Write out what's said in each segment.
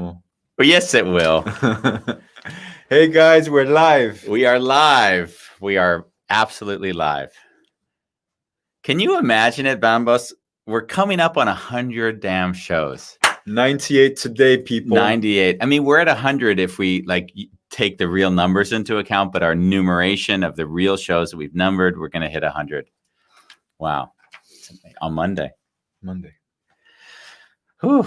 Well, yes, it will. Hey guys, we're live. We are live. We are absolutely live. Can you imagine it, Bambos? We're coming up on 100 damn shows. 98 today, people. 98. I mean, we're at 100 if we take the real numbers into account, but our numeration of the real shows that we've numbered, we're going to hit 100. Wow. On Monday. Whew.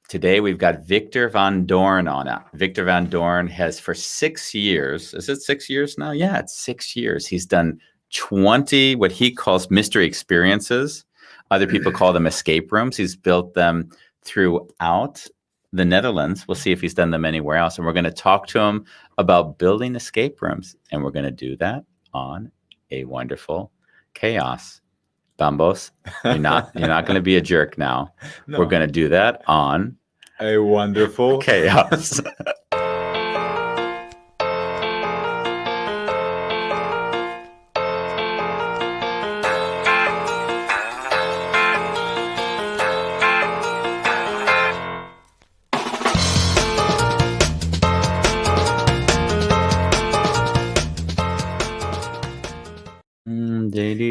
Today we've got Victor Van Doorn on it. Victor Van Doorn has for 6 years, is it 6 years now? Yeah, it's 6 years. He's done 20 what he calls mystery experiences. Other people call them escape rooms. He's built them throughout the Netherlands. We'll see if he's done them anywhere else. And we're going to talk to him about building escape rooms. And we're going to do that on a wonderful chaos. Bambos, you're not going to be a jerk now. No. We're going to do that on a wonderful chaos.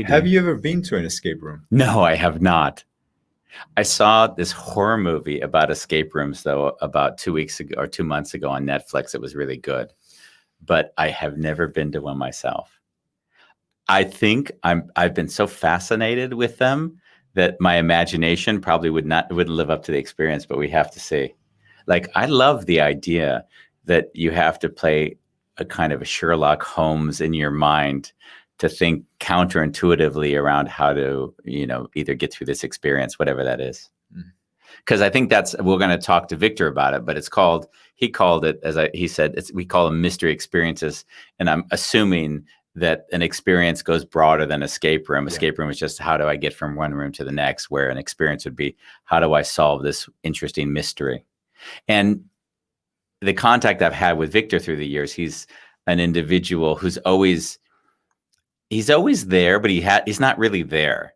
Have you ever been to an escape room? No, I have not. I saw this horror movie about escape rooms, though, about 2 weeks ago or 2 months ago on Netflix. It was really good, but I have never been to one myself. I think I've been so fascinated with them that my imagination probably wouldn't live up to the experience, but we have to see. Like, I love the idea that you have to play a kind of a Sherlock Holmes in your mind to think counterintuitively around how to, either get through this experience, whatever that is. Because I think we're going to talk to Victor about it, but he called it, he said, we call them mystery experiences. And I'm assuming that an experience goes broader than escape room. Escape room is just, how do I get from one room to the next, where an experience would be, how do I solve this interesting mystery? And the contact I've had with Victor through the years, he's an individual who's he's always there, but he's not really there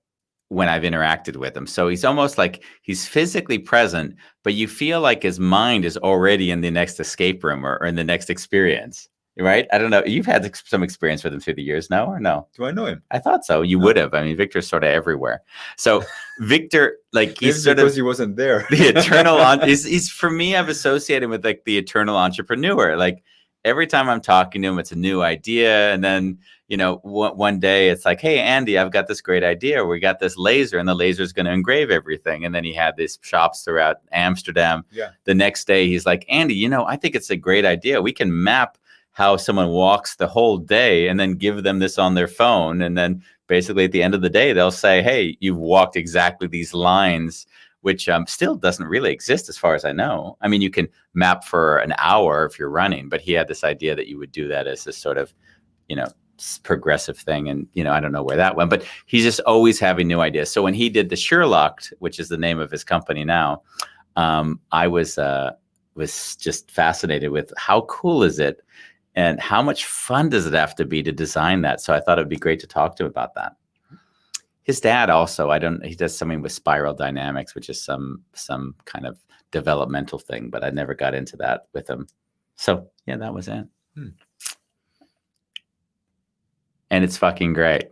when I've interacted with him. So he's almost like he's physically present, but you feel like his mind is already in the next escape room or in the next experience, right? I don't know. You've had some experience with him through the years, no, or no? Do I know him? I thought so. You would have. I mean, Victor's sort of everywhere. So Victor, he's sort because he wasn't there. The eternal, he's for me, I've associated with the eternal entrepreneur. Like, every time I'm talking to him, it's a new idea. And then, one day it's like, hey, Andy, I've got this great idea. We got this laser and the laser is going to engrave everything. And then he had these shops throughout Amsterdam. Yeah. The next day he's like, Andy, I think it's a great idea. We can map how someone walks the whole day and then give them this on their phone. And then basically at the end of the day, they'll say, hey, you've walked exactly these lines, which still doesn't really exist as far as I know. I mean, you can map for an hour if you're running, but he had this idea that you would do that as this sort of, progressive thing. And, I don't know where that went, but he's just always having new ideas. So when he did the Sherlock, which is the name of his company now, I was just fascinated with how cool is it and how much fun does it have to be to design that? So I thought it'd be great to talk to him about that. His dad also, he does something with spiral dynamics, which is some kind of developmental thing, but I never got into that with him. So yeah, that was it. And it's fucking great.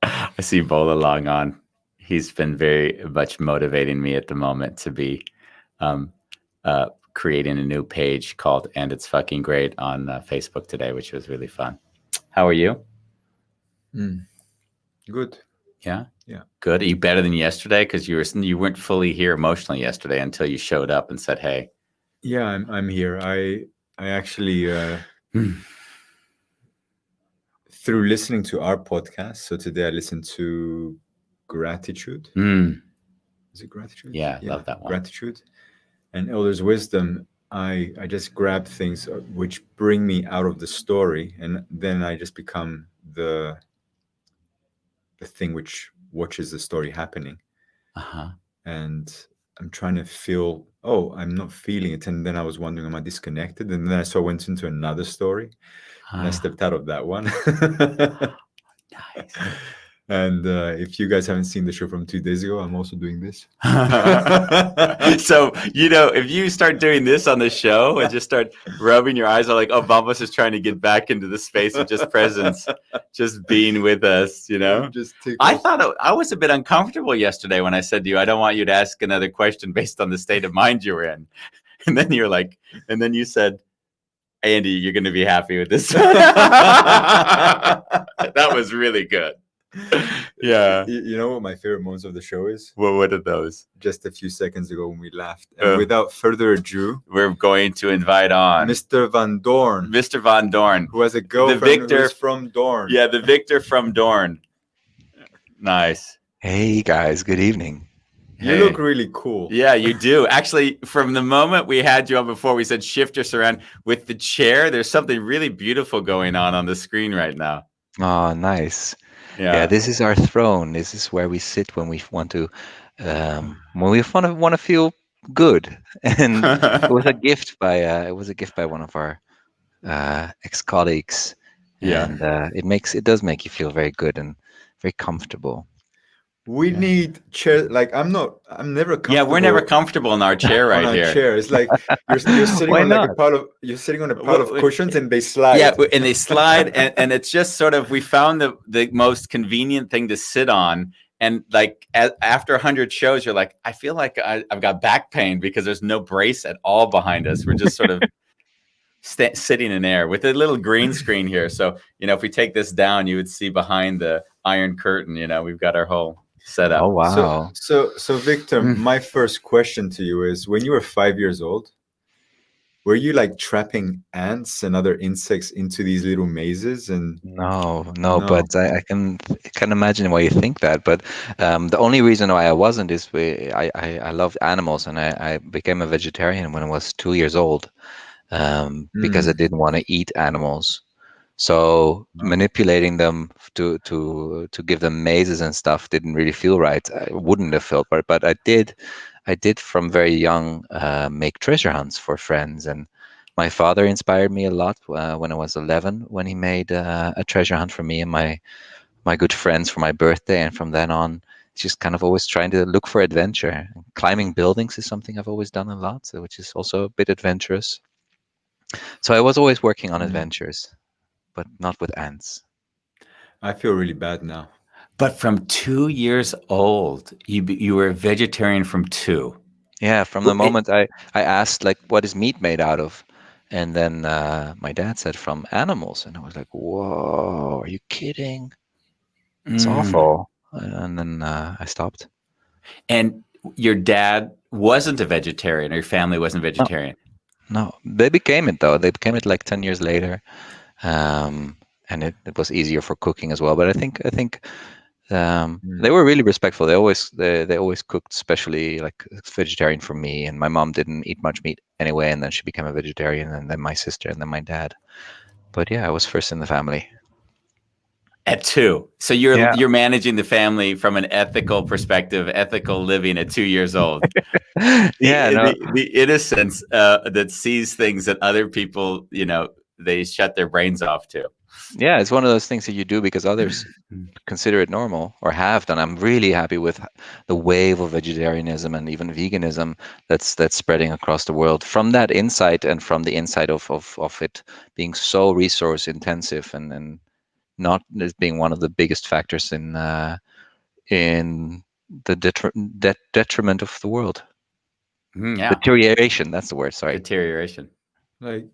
I see Bola Long on. He's been very much motivating me at the moment to be creating a new page called And It's Fucking Great on Facebook today, which was really fun. How are you? Good. Yeah? Yeah. Good. Are you better than yesterday? Because you weren't fully here emotionally yesterday until you showed up and said, hey. Yeah, I'm here. I actually through listening to our podcast. So today I listened to Gratitude. Is it Gratitude? Yeah, love that one. Gratitude and Elder's Wisdom. I just grab things which bring me out of the story, and then I just become the thing which watches the story happening. And I'm trying to feel, I'm not feeling it. And then I was wondering, am I disconnected? And then I went into another story and I stepped out of that one. Nice. And if you guys haven't seen the show from 2 days ago, I'm also doing this. So, if you start doing this on the show and just start rubbing your eyes, are like, oh, Bambas is trying to get back into the space of just presence, just being with us, Just I thought I was a bit uncomfortable yesterday when I said to you, I don't want you to ask another question based on the state of mind you were in. And then you're like, and then you said, Andy, you're going to be happy with this. That was really good. Yeah. You know what my favorite moments of the show is? Well, what are those? Just a few seconds ago when we laughed. And without further ado, we're going to invite on Mr. Van Doorn. Mr. Van Doorn. Who has a girlfriend who's from Doorn. Yeah, the Victor from Doorn. Nice. Hey, guys. Good evening. You look really cool. Yeah, you do. Actually, from the moment we had you on before, we said shift your surround. With the chair, there's something really beautiful going on the screen right now. Oh, nice. Yeah, this is our throne. This is where we sit when we want to, when we want to feel good. And it was a gift by one of our ex-colleagues. Yeah, and it does make you feel very good and very comfortable. We need chair. Like I'm never comfortable. Yeah, we're never comfortable in our chair right on here. Our chair. It's like you're sitting on like a pile of cushions and they slide. Yeah, and they slide, and it's just sort of, we found the most convenient thing to sit on. And like after 100 shows, you're like, I feel like I've got back pain because there's no brace at all behind us. We're just sort of sitting in air with a little green screen here. So if we take this down, you would see behind the iron curtain. We've got our whole set up. Oh wow! So Victor, my first question to you is: when you were 5 years old, were you like trapping ants and other insects into these little mazes? And no. But I can imagine why you think that. But the only reason why I wasn't is I loved animals, and I became a vegetarian when I was 2 years old, because I didn't want to eat animals. So manipulating them to give them mazes and stuff didn't really feel right. I wouldn't have felt right, but I did from very young make treasure hunts for friends. And my father inspired me a lot when I was 11, when he made a treasure hunt for me and my good friends for my birthday. And from then on, it's just kind of always trying to look for adventure. Climbing buildings is something I've always done a lot, which is also a bit adventurous. So I was always working on adventures, but not with ants. I feel really bad now. But from 2 years old, you were a vegetarian from 2. Yeah, from the moment I asked, like, what is meat made out of? And then my dad said from animals. And I was like, whoa, are you kidding? It's awful. And then I stopped. And your dad wasn't a vegetarian, or your family wasn't vegetarian? No, they became it, though. They became it like 10 years later. And it was easier for cooking as well. But I think they were really respectful. They always cooked specially like vegetarian for me, and my mom didn't eat much meat anyway, and then she became a vegetarian, and then my sister, and then my dad. But yeah, I was first in the family. At 2. So you're managing the family from an ethical perspective, ethical living at 2 years old. The innocence that sees things that other people, they shut their brains off to. Yeah, it's one of those things that you do because others consider it normal or have done. I'm really happy with the wave of vegetarianism and even veganism that's spreading across the world, from that insight and from the insight of it being so resource intensive and not as being one of the biggest factors in the detriment of the world. Deterioration, that's the word. Sorry. Deterioration. Like,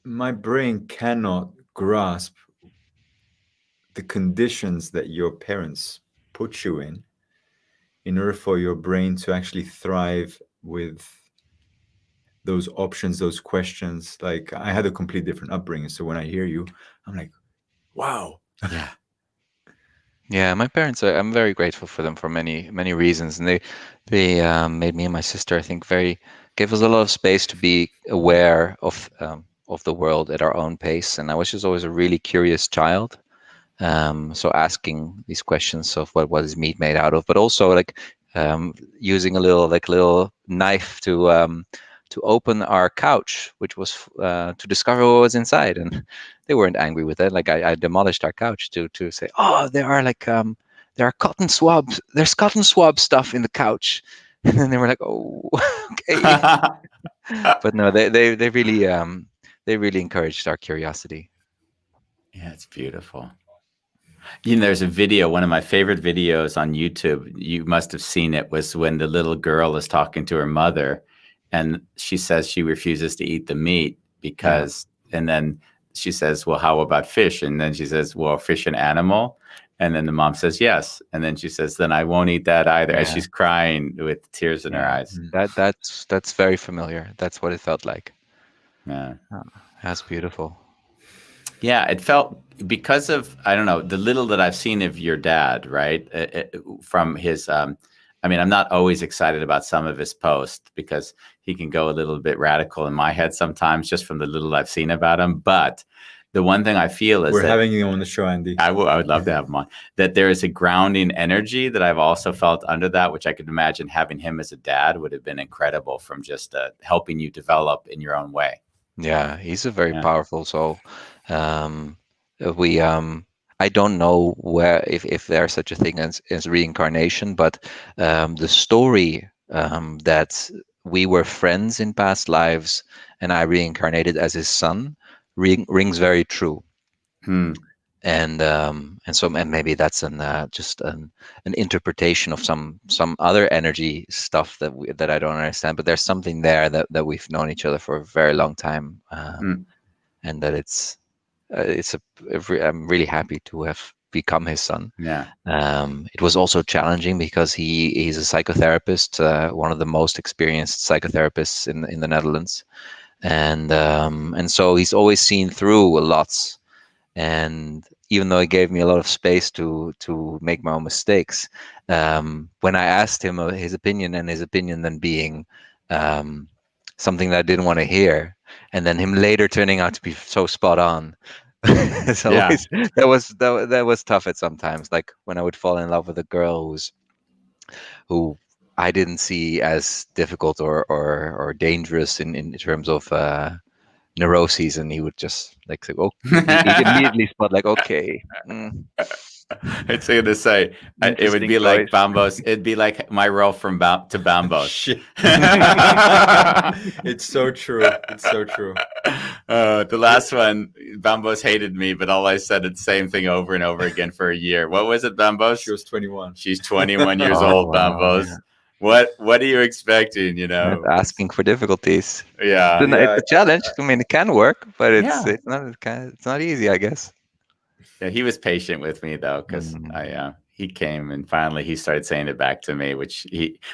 my brain cannot grasp the conditions that your parents put you in order for your brain to actually thrive with those options, those questions. Like, I had a completely different upbringing. So when I hear you, I'm like, wow. Yeah. Yeah, my parents, I'm very grateful for them for many, many reasons. And they made me and my sister, I think, gave us a lot of space to be aware of the world at our own pace. And I was just always a really curious child. So asking these questions of what is meat made out of, but also like using a little knife to to open our couch, which was to discover what was inside. And they weren't angry with it. Like I demolished our couch to say, oh, there are cotton swabs. There's cotton swab stuff in the couch. And then they were like, oh, okay. But no, they really encouraged our curiosity. Yeah, it's beautiful. You know, there's a video, one of my favorite videos on YouTube. You must have seen it. Was when the little girl is talking to her mother, and she says she refuses to eat the meat because, and then she says, "Well, how about fish?" And then she says, "Well, fish an animal?" And then the mom says, "Yes." And then she says, "Then I won't eat that either." As she's crying with tears in her eyes. That's very familiar. That's what it felt like. Yeah, that's beautiful. Yeah, it felt, because of, I don't know, the little that I've seen of your dad, right? From his, I mean, I'm not always excited about some of his posts because he can go a little bit radical in my head sometimes, just from the little I've seen about him. But the one thing I feel is we're having you on the show, Andy. I would love to have him on. That there is a grounding energy that I've also felt under that, which I could imagine having him as a dad would have been incredible, from just helping you develop in your own way. Yeah, he's a very powerful soul. I don't know if there's such a thing as reincarnation, but the story that we were friends in past lives and I reincarnated as his son rings very true. And maybe that's just an interpretation of some other energy stuff that I don't understand. But there's something there that we've known each other for a very long time, and that I'm really happy to have become his son. Yeah. It was also challenging because he's a psychotherapist, one of the most experienced psychotherapists in the Netherlands, and so he's always seen through lots. And even though he gave me a lot of space to make my own mistakes, when I asked him his opinion, and his opinion then being something that I didn't want to hear, and then him later turning out to be so spot on, that was tough at sometimes. Like when I would fall in love with a girl who I didn't see as difficult or dangerous in terms of neuroses, and he would just like say, "Oh," he immediately spot like, "Okay." It's going to say it would be like Bambos. It'd be like my role from to Bambos. It's so true. It's so true. The last one, Bambos hated me, but all I said the same thing over and over again for a year. What was it, Bambos? She was 21. She's 21 years old, Bambos. Yeah. What are you expecting? You know, not asking for difficulties. Yeah, it's a challenge. I mean, it can work, but it's not easy, I guess. Yeah, he was patient with me though, because he came and finally he started saying it back to me. Which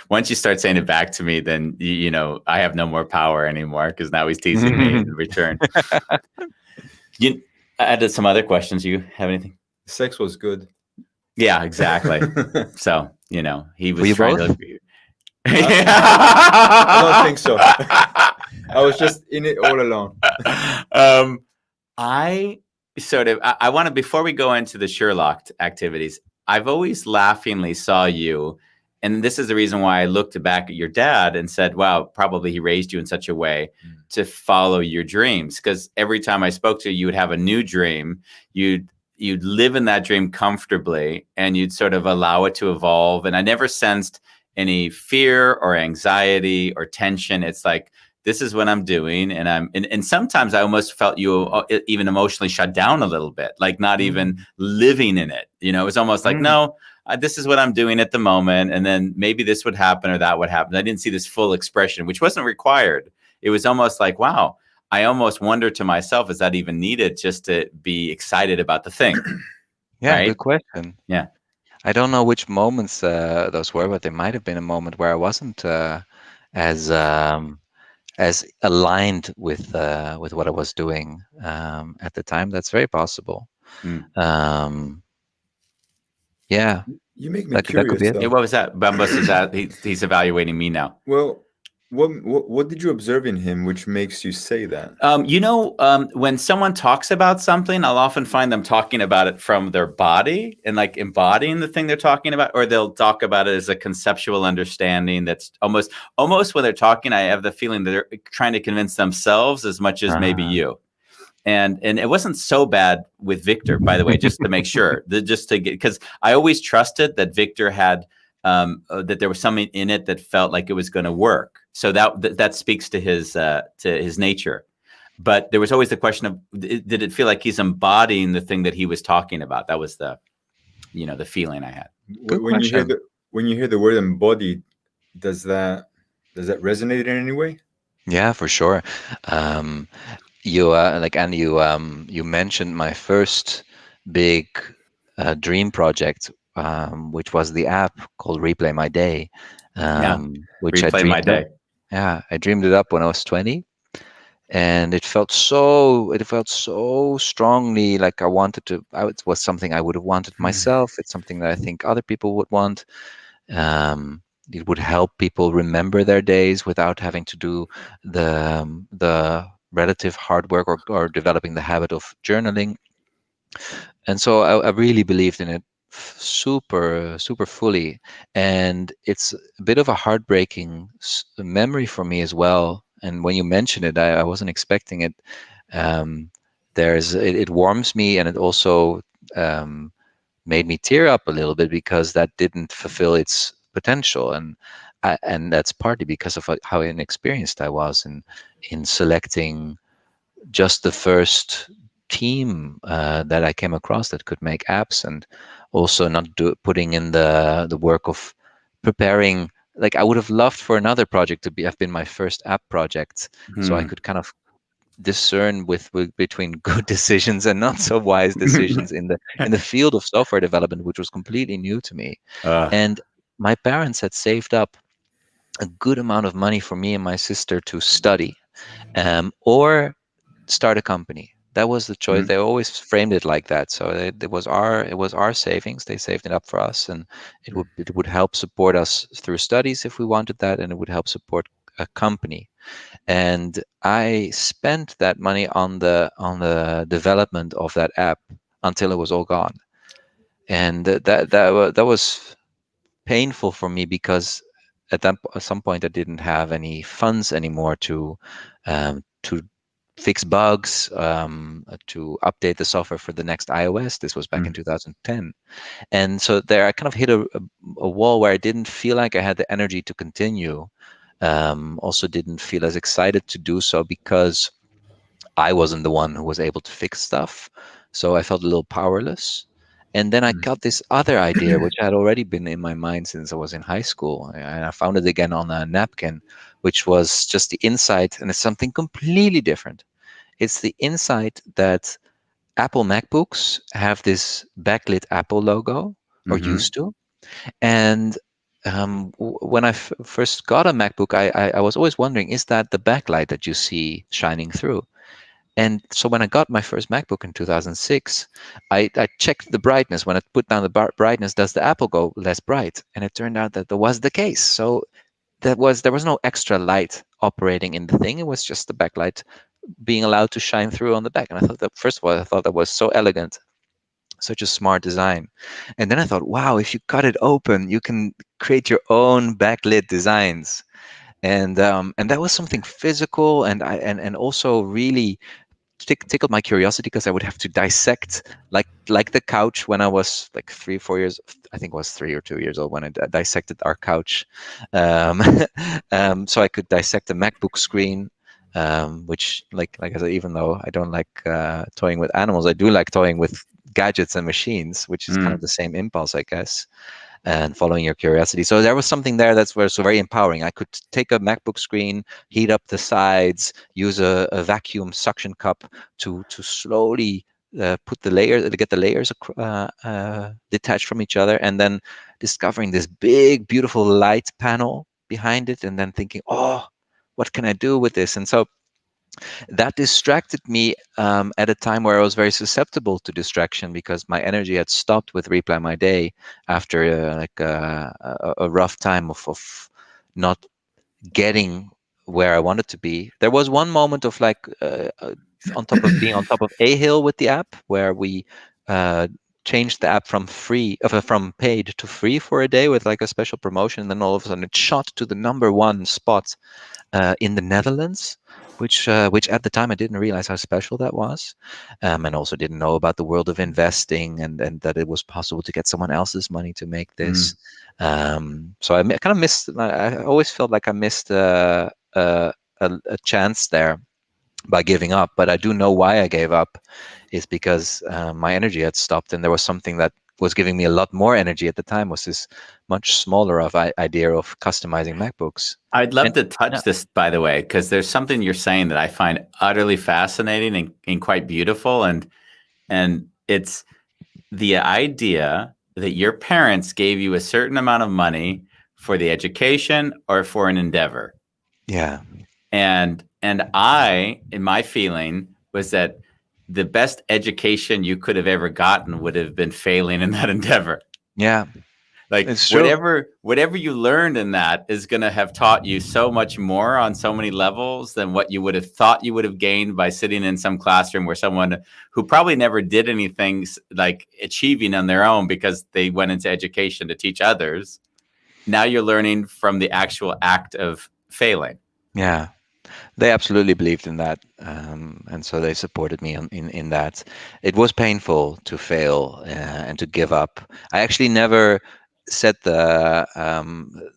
once you start saying it back to me, then you know I have no more power anymore, because now he's teasing me in return. I added some other questions. You have anything? Sex was good. Yeah, exactly. So you know he was Were you trying both? to. I don't think so. I was just in it all alone. I want to, before we go into the Sherlock activities, I've always laughingly saw you, and this is the reason why I looked back at your dad and said, wow, probably he raised you in such a way to follow your dreams. Because every time I spoke to you, you would have a new dream. You'd live in that dream comfortably, and you'd sort of allow it to evolve. And I never sensed any fear or anxiety or tension. It's like, this is what I'm doing. And sometimes I almost felt you even emotionally shut down a little bit, like not even living in it. You know, it was almost like, no, this is what I'm doing at the moment. And then maybe this would happen or that would happen. I didn't see this full expression, which wasn't required. It was almost like, wow, I almost wonder to myself, is that even needed just to be excited about the thing? Yeah, right? Good question. Yeah. I don't know which moments those were, but there might have been a moment where I wasn't as aligned with what I was doing at the time. That's very possible. Yeah. You make me curious. What was that? Bambus is he's evaluating me now. Well, What did you observe in him which makes you say that? When someone talks about something, I'll often find them talking about it from their body and like embodying the thing they're talking about, or they'll talk about it as a conceptual understanding that's almost when they're talking, I have the feeling that they're trying to convince themselves as much as maybe you. And it wasn't so bad with Victor, by the way, just to make sure, because I always trusted that Victor had that there was something in it that felt like it was going to work. So that speaks to his nature. But there was always the question of, did it feel like he's embodying the thing that he was talking about? That was the feeling I had. Good When you question. hear the word embodied, does that resonate in any way? Yeah, for sure. You and you mentioned my first big dream project, which was the app called Replay My Day, which I Replay my dreamed up. day. Yeah, I dreamed it up when I was 20, and it felt so strongly like I wanted to. It was something I would have wanted myself. It's something that I think other people would want. Um, it would help people remember their days without having to do the relative hard work or developing the habit of journaling. And so I really believed in it super fully. And it's a bit of a heartbreaking memory for me as well. And when you mention it, I wasn't expecting it. Um, it warms me, and it also made me tear up a little bit because that didn't fulfill its potential, and that's partly because of how inexperienced I was in selecting just the first team that I came across that could make apps, and also not putting in the work of preparing. Like, I would have loved for another project to have been my first app project, so I could kind of discern between good decisions and not so wise decisions in the field of software development, which was completely new to me. And my parents had saved up a good amount of money for me and my sister to study, or start a company. That was the choice. They always framed it like that. So it was our savings. They saved it up for us, and it would help support us through studies if we wanted that, and it would help support a company. And I spent that money on the development of that app until it was all gone. And that was painful for me because at some point I didn't have any funds anymore to fix bugs, to update the software for the next iOS. This was back in 2010. And so there I kind of hit a wall where I didn't feel like I had the energy to continue. Also didn't feel as excited to do so because I wasn't the one who was able to fix stuff. So I felt a little powerless. And then I got this other idea, which had already been in my mind since I was in high school. And I found it again on a napkin, which was just the insight. And it's something completely different. It's the insight that Apple MacBooks have this backlit Apple logo, or used to. And when I first got a MacBook, I was always wondering, is that the backlight that you see shining through? And so when I got my first MacBook in 2006, I checked the brightness. When I put down the brightness, does the Apple go less bright? And it turned out that that was the case. So there was no extra light operating in the thing. It was just the backlight being allowed to shine through on the back. And I thought that, first of all, I thought that was so elegant, such a smart design. And then I thought, wow, if you cut it open, you can create your own backlit designs. And that was something physical, and also really tickled my curiosity because I would have to dissect, like the couch when I was like 3 or 4 years. I think it was 3 or 2 years old when I dissected our couch. Um, so I could dissect a MacBook screen, which, like I said, even though I don't like toying with animals, I do like toying with gadgets and machines, which is kind of the same impulse, I guess, and following your curiosity. So there was something there that's so very empowering. I could take a MacBook screen, heat up the sides, use a vacuum suction cup to slowly put the layers, to get the layers detached from each other, and then discovering this big, beautiful light panel behind it, and then thinking, oh, what can I do with this? And so that distracted me at a time where I was very susceptible to distraction because my energy had stopped with Replay My Day after a rough time of not getting where I wanted to be. There was one moment of like on top of being on top of a hill with the app, where we changed the app from from paid to free for a day with like a special promotion. And then all of a sudden it shot to the #1 spot in the Netherlands, which at the time I didn't realize how special that was, and also didn't know about the world of investing and that it was possible to get someone else's money to make this. So I kind of missed. I always felt like I missed a chance there by giving up. But I do know why I gave up, is because my energy had stopped, and there was something that was giving me a lot more energy at the time, was this much smaller idea of customizing MacBooks. I'd love to touch this, by the way, because there's something you're saying that I find utterly fascinating and quite beautiful. And it's the idea that your parents gave you a certain amount of money for the education or for an endeavor. Yeah. And I, in my feeling, was that the best education you could have ever gotten would have been failing in that endeavor. Yeah. Like whatever you learned in that is going to have taught you so much more on so many levels than what you would have thought you would have gained by sitting in some classroom where someone who probably never did anything like achieving on their own because they went into education to teach others. Now you're learning from the actual act of failing. Yeah. They absolutely believed in that, and so they supported me in that. It was painful to fail and to give up. I actually never said the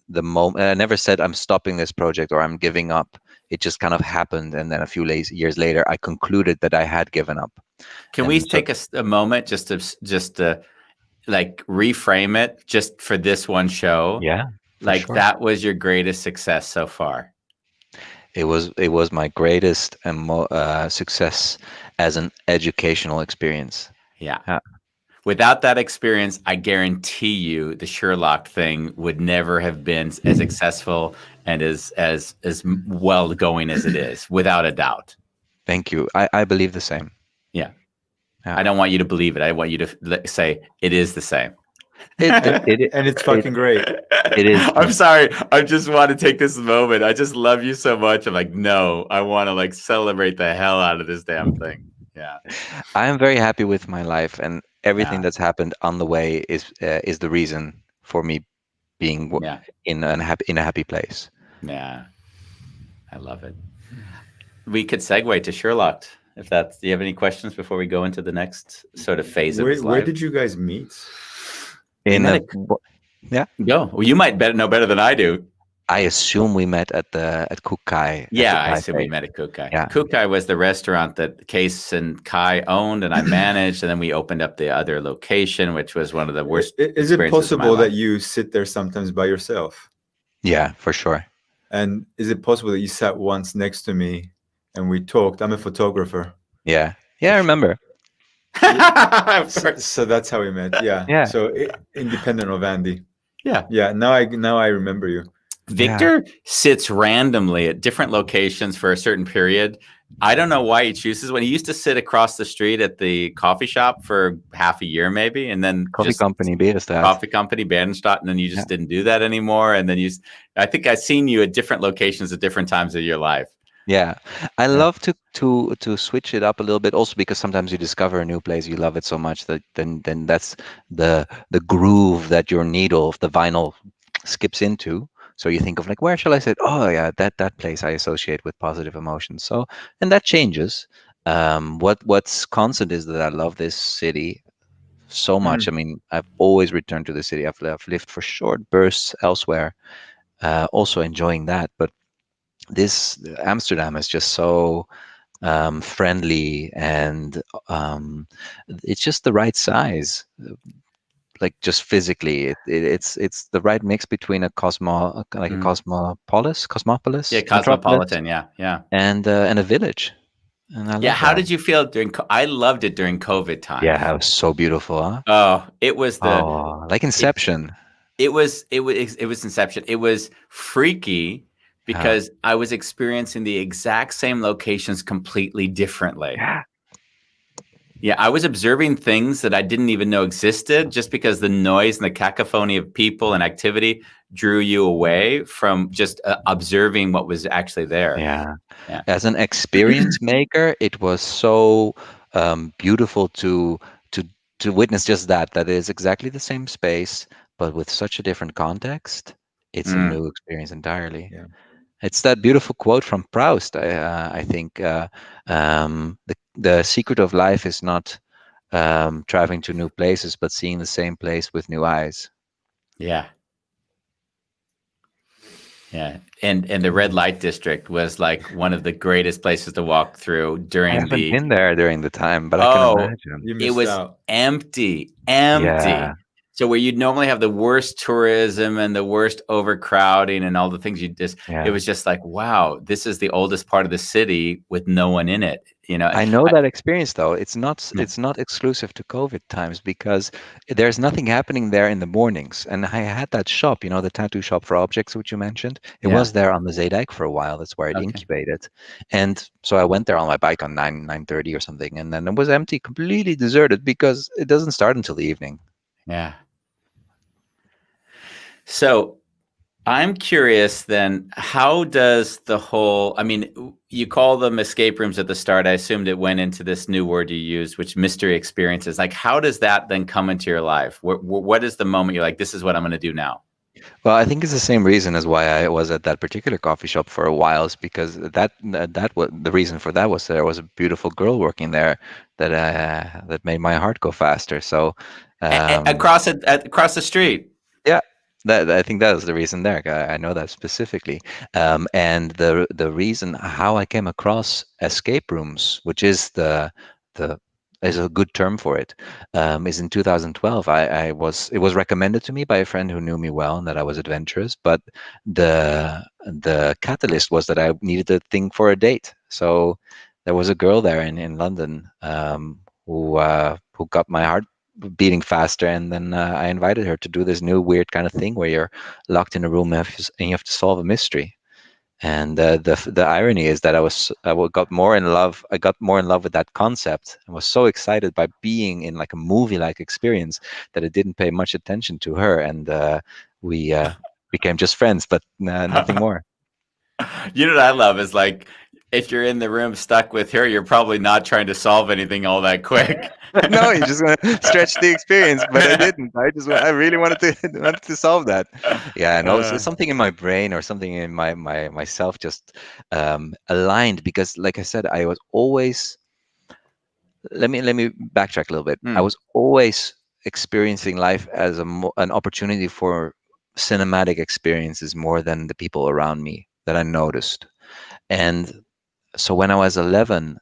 moment. I never said I'm stopping this project or I'm giving up. It just kind of happened, and then a few years later, I concluded that I had given up. Can we take a moment just to like reframe it just for this one show? Yeah, like sure. That was your greatest success so far. It was my greatest and success as an educational experience. Yeah. Without that experience, I guarantee you the Sherlock thing would never have been as successful and as well going as it is, without a doubt. Thank you. I believe the same. Yeah. I don't want you to believe it. I want you to say it is the same. And it's fucking great. It is. I'm sorry. I just want to take this moment. I just love you so much. I'm like, no, I want to like celebrate the hell out of this damn thing. Yeah. I am very happy with my life, and everything that's happened on the way is the reason for me being in a happy place. Yeah. I love it. We could segue to Sherlock. Do you have any questions before we go into the next sort of phase of his life? Where did you guys meet? Yeah. Go. Well, you might know better than I do. I assume we met at Kukai. Yeah, I assume we met at Kukai. Yeah. Kukai was the restaurant that Case and Kai owned and I managed, and then we opened up the other location, which was one of the worst. Is it possible that you sit there sometimes by yourself? Yeah, for sure. And is it possible that you sat once next to me and we talked? I'm a photographer. Yeah, I remember. So that's how we met. Yeah. So independent of Andy. Yeah. Now I remember you. Victor sits randomly at different locations for a certain period. I don't know why he chooses when he used to sit across the street at the coffee shop for half a year, maybe, and then coffee company Berenstadt, and then you just didn't do that anymore. And then I think I've seen you at different locations at different times of your life. Yeah, I love to switch it up a little bit, also because sometimes you discover a new place, you love it so much that then that's the groove that your needle of the vinyl skips into. So you think of like, where shall I sit? Oh yeah, that place I associate with positive emotions. So, and that changes. What's constant is that I love this city so much. I mean, I've always returned to the city. I've lived for short bursts elsewhere, also enjoying that, but this Amsterdam is just so friendly, and it's just the right size, like just physically. It's the right mix between a cosmopolis. Yeah, cosmopolitan. Yeah. And a village. And I love how did you feel I loved it during COVID time. Yeah, it was so beautiful, huh? Oh, it was like Inception. It was Inception. It was freaky because I was experiencing the exact same locations completely differently. Yeah, I was observing things that I didn't even know existed just because the noise and the cacophony of people and activity drew you away from just observing what was actually there. Yeah. Yeah. As an experience maker, it was so beautiful to to witness just that it is exactly the same space, but with such a different context. It's a Mm. new experience entirely. Yeah. It's that beautiful quote from Proust. I think the secret of life is not traveling to new places, but seeing the same place with new eyes. Yeah. Yeah. And the red light district was like one of the greatest places to walk through I during haven't the been there during the time, but I can oh, imagine. You it missed was out. empty, Yeah, empty. So where you'd normally have the worst tourism and the worst overcrowding and all the things it yeah. was just like, wow, this is the oldest part of the city with no one in it. You know, I know that experience though. Yeah. It's not exclusive to COVID times because there's nothing happening there in the mornings. And I had that shop, the tattoo shop for objects which you mentioned. It Yeah. was there on the Zeedijk for a while. That's where it Okay. incubated. And so I went there on my bike on 9:30 or something, and then it was empty, completely deserted because it doesn't start until the evening. Yeah. So I'm curious then, how does the whole, I mean, you call them escape rooms at the start. I assumed it went into this new word you used, which mystery experiences. Like, how does that then come into your life? What is the moment you're like, this is what I'm going to do now? Well, I think it's the same reason as why I was at that particular coffee shop for a while, is because that was the reason for that was there was a beautiful girl working there that made my heart go faster. So, um, Across the street. yeah, that I think that was the reason there. I know that specifically. And the reason how I came across escape rooms, which is the is a good term for it, is in 2012. It was recommended to me by a friend who knew me well and that I was adventurous. But the catalyst was that I needed a thing for a date. So there was a girl there in London who got my heart beating faster, and then I invited her to do this new weird kind of thing where you're locked in a room and you have to solve a mystery. And the irony is that got more in love. I got more in love with that concept and was so excited by being in like a movie-like experience that I didn't pay much attention to her, and we became just friends, but nothing more. You know what I love is like, if you're in the room stuck with her, you're probably not trying to solve anything all that quick. No, you just want to stretch the experience, but I didn't. I really wanted to solve that. Yeah, no, it's something in my brain or something in my myself just aligned, because, like I said, I was always. Let me backtrack a little bit. I was always experiencing life as an opportunity for cinematic experiences more than the people around me that I noticed. And so when I was 11,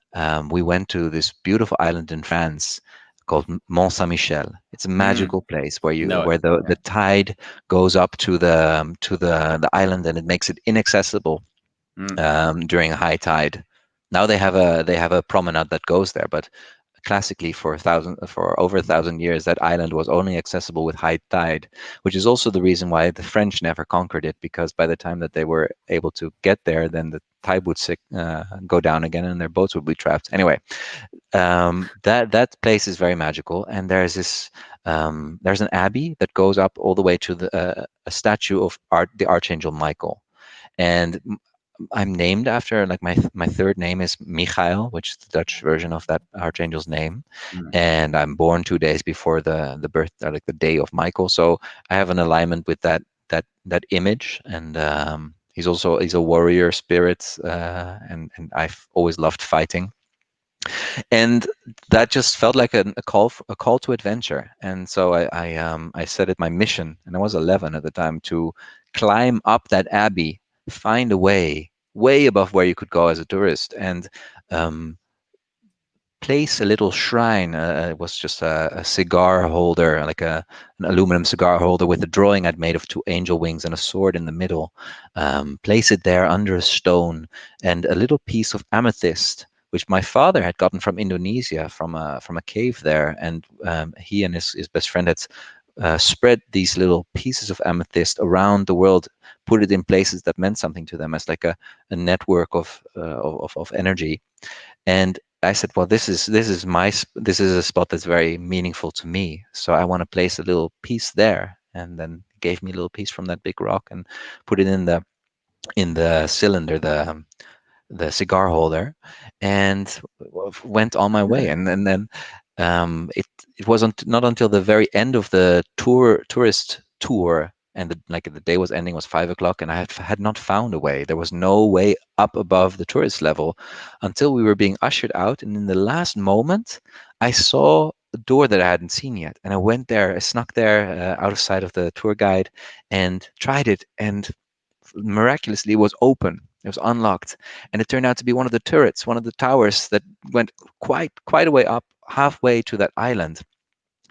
we went to this beautiful island in France called Mont Saint Michel. It's a magical place where No, where the tide goes up to the island, and it makes it inaccessible during a high tide. Now they have a promenade that goes there, but classically for over 1,000 years, that island was only accessible with high tide, which is also the reason why the French never conquered it, because by the time that they were able to get there, then the tide would go down again and their boats would be trapped. Anyway, that place is very magical, and there's an abbey that goes up all the way to a statue of the Archangel Michael. And I'm named after, like, my third name is Michael, which is the Dutch version of that archangel's name, and I'm born 2 days before the birth, like the day of Michael. So I have an alignment with that image, and he's a warrior spirit, and I've always loved fighting, and that just felt like a call to adventure. And so I set it my mission, and I was 11 at the time, to climb up that abbey, find a way above where you could go as a tourist, and place a little shrine. It was just a cigar holder, like an aluminum cigar holder with a drawing I'd made of two angel wings and a sword in the middle. Place it there under a stone, and a little piece of amethyst, which my father had gotten from Indonesia, from a cave there, and he and his best friend had spread these little pieces of amethyst around the world, put it in places that meant something to them, as like a network of energy. And I said, well, this is a spot that's very meaningful to me, so I want to place a little piece there. And then gave me a little piece from that big rock and put it in the cylinder, the cigar holder, and went on my way. And then it wasn't not until the very end of the tourist tour, and the day was ending, was 5 o'clock, and I had not found a way. There was no way up above the tourist level until we were being ushered out. And in the last moment, I saw a door that I hadn't seen yet, and I went there. I snuck there out of sight of the tour guide and tried it, and miraculously it was open. It was unlocked, and it turned out to be one of the turrets, one of the towers that went quite a way up, halfway to that island,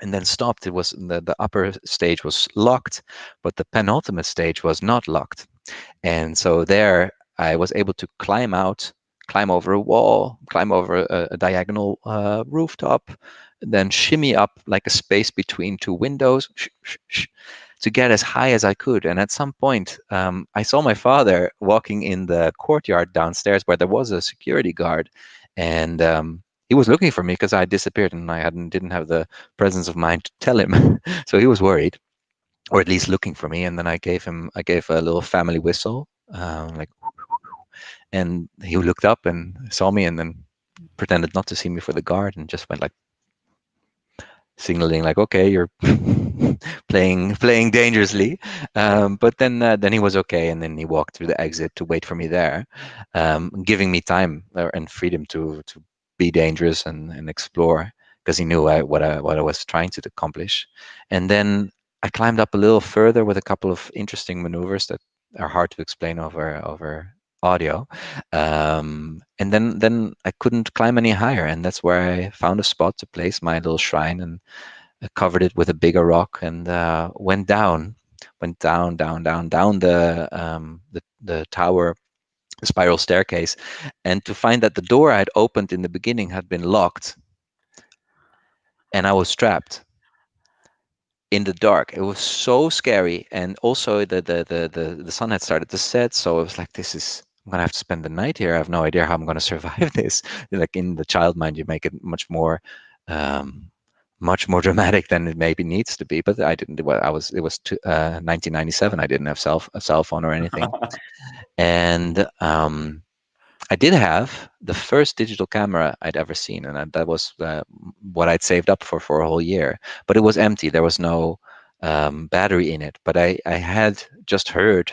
and then stopped. It was the upper stage was locked, but the penultimate stage was not locked. And so there I was able to climb out, climb over a wall, climb over a diagonal rooftop, then shimmy up like a space between two windows to get as high as I could. And at some point, I saw my father walking in the courtyard downstairs where there was a security guard, and he was looking for me because I disappeared and I didn't have the presence of mind to tell him. So he was worried, or at least looking for me. And then I gave a little family whistle, like, and he looked up and saw me, and then pretended not to see me for the guard, and just went like, signaling like, okay, you're playing dangerously. But then he was okay, and then he walked through the exit to wait for me there, giving me time and freedom to be dangerous and explore, because he knew what I was trying to accomplish. And then I climbed up a little further with a couple of interesting maneuvers that are hard to explain over audio. And then I couldn't climb any higher, and that's where I found a spot to place my little shrine, and covered it with a bigger rock, and went down the tower, the spiral staircase, and to find that the door I had opened in the beginning had been locked, and I was trapped in the dark. It was so scary, and also the sun had started to set, so it was like, I'm gonna have to spend the night here. I have no idea how I'm gonna survive this. Like, in the child mind, you make it much more dramatic than it maybe needs to be. But I didn't. Well, it was 1997. I didn't have a cell phone or anything, and I did have the first digital camera I'd ever seen, and that was what I'd saved up for a whole year. But it was empty. There was no battery in it. But I had just heard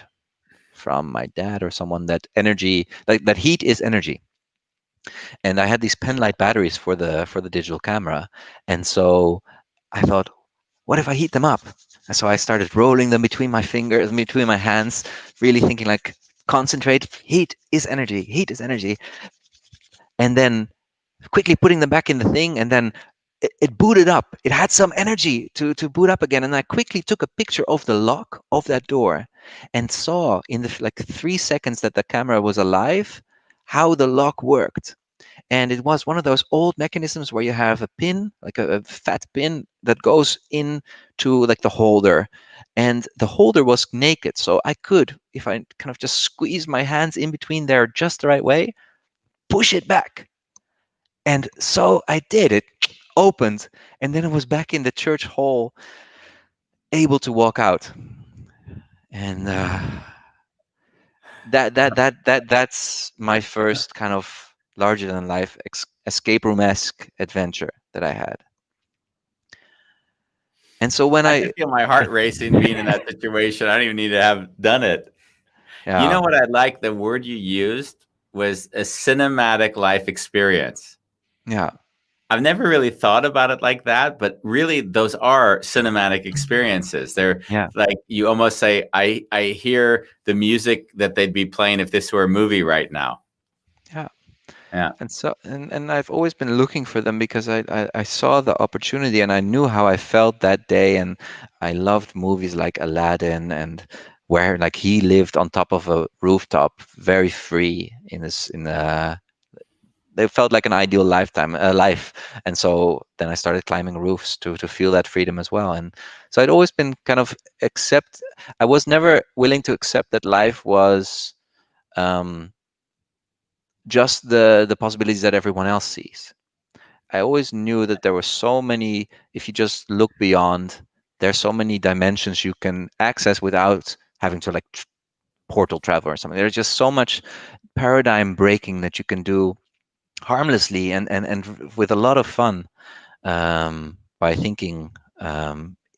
from my dad or someone that energy, like that heat is energy, and I had these pen light batteries for the digital camera, and so I thought, what if I heat them up? And so I started rolling them between my fingers, between my hands, really thinking like, concentrate, heat is energy, heat is energy. And then quickly putting them back in the thing, and then it booted up. It had some energy to boot up again. And I quickly took a picture of the lock of that door, and saw in the 3 seconds that the camera was alive, how the lock worked. And it was one of those old mechanisms where you have a pin, like a fat pin, that goes into like the holder, and the holder was naked. So I could, if I kind of just squeeze my hands in between there just the right way, push it back. And so I did. It opened, and then it was back in the church hall, able to walk out. And that's my first kind of larger than life escape room-esque adventure that I had. And so when I can feel my heart racing being in that situation. I don't even need to have done it. yeah, You know what I like? The word you used was a cinematic life experience. yeah, I've never really thought about it like that, but really those are cinematic experiences. They're yeah, like, you almost say, I hear the music that they'd be playing if this were a movie right now. yeah. Yeah. And so and I've always been looking for them, because I saw the opportunity, and I knew how I felt that day. And I loved movies like Aladdin, and where like he lived on top of a rooftop, very free they felt like an ideal life. And so then I started climbing roofs to feel that freedom as well. And so I'd always been kind of I was never willing to accept that life was just the possibilities that everyone else sees. I always knew that there were so many, if you just look beyond There's so many dimensions you can access without having to like portal travel or something. There's just so much paradigm breaking that you can do harmlessly and with a lot of fun, by thinking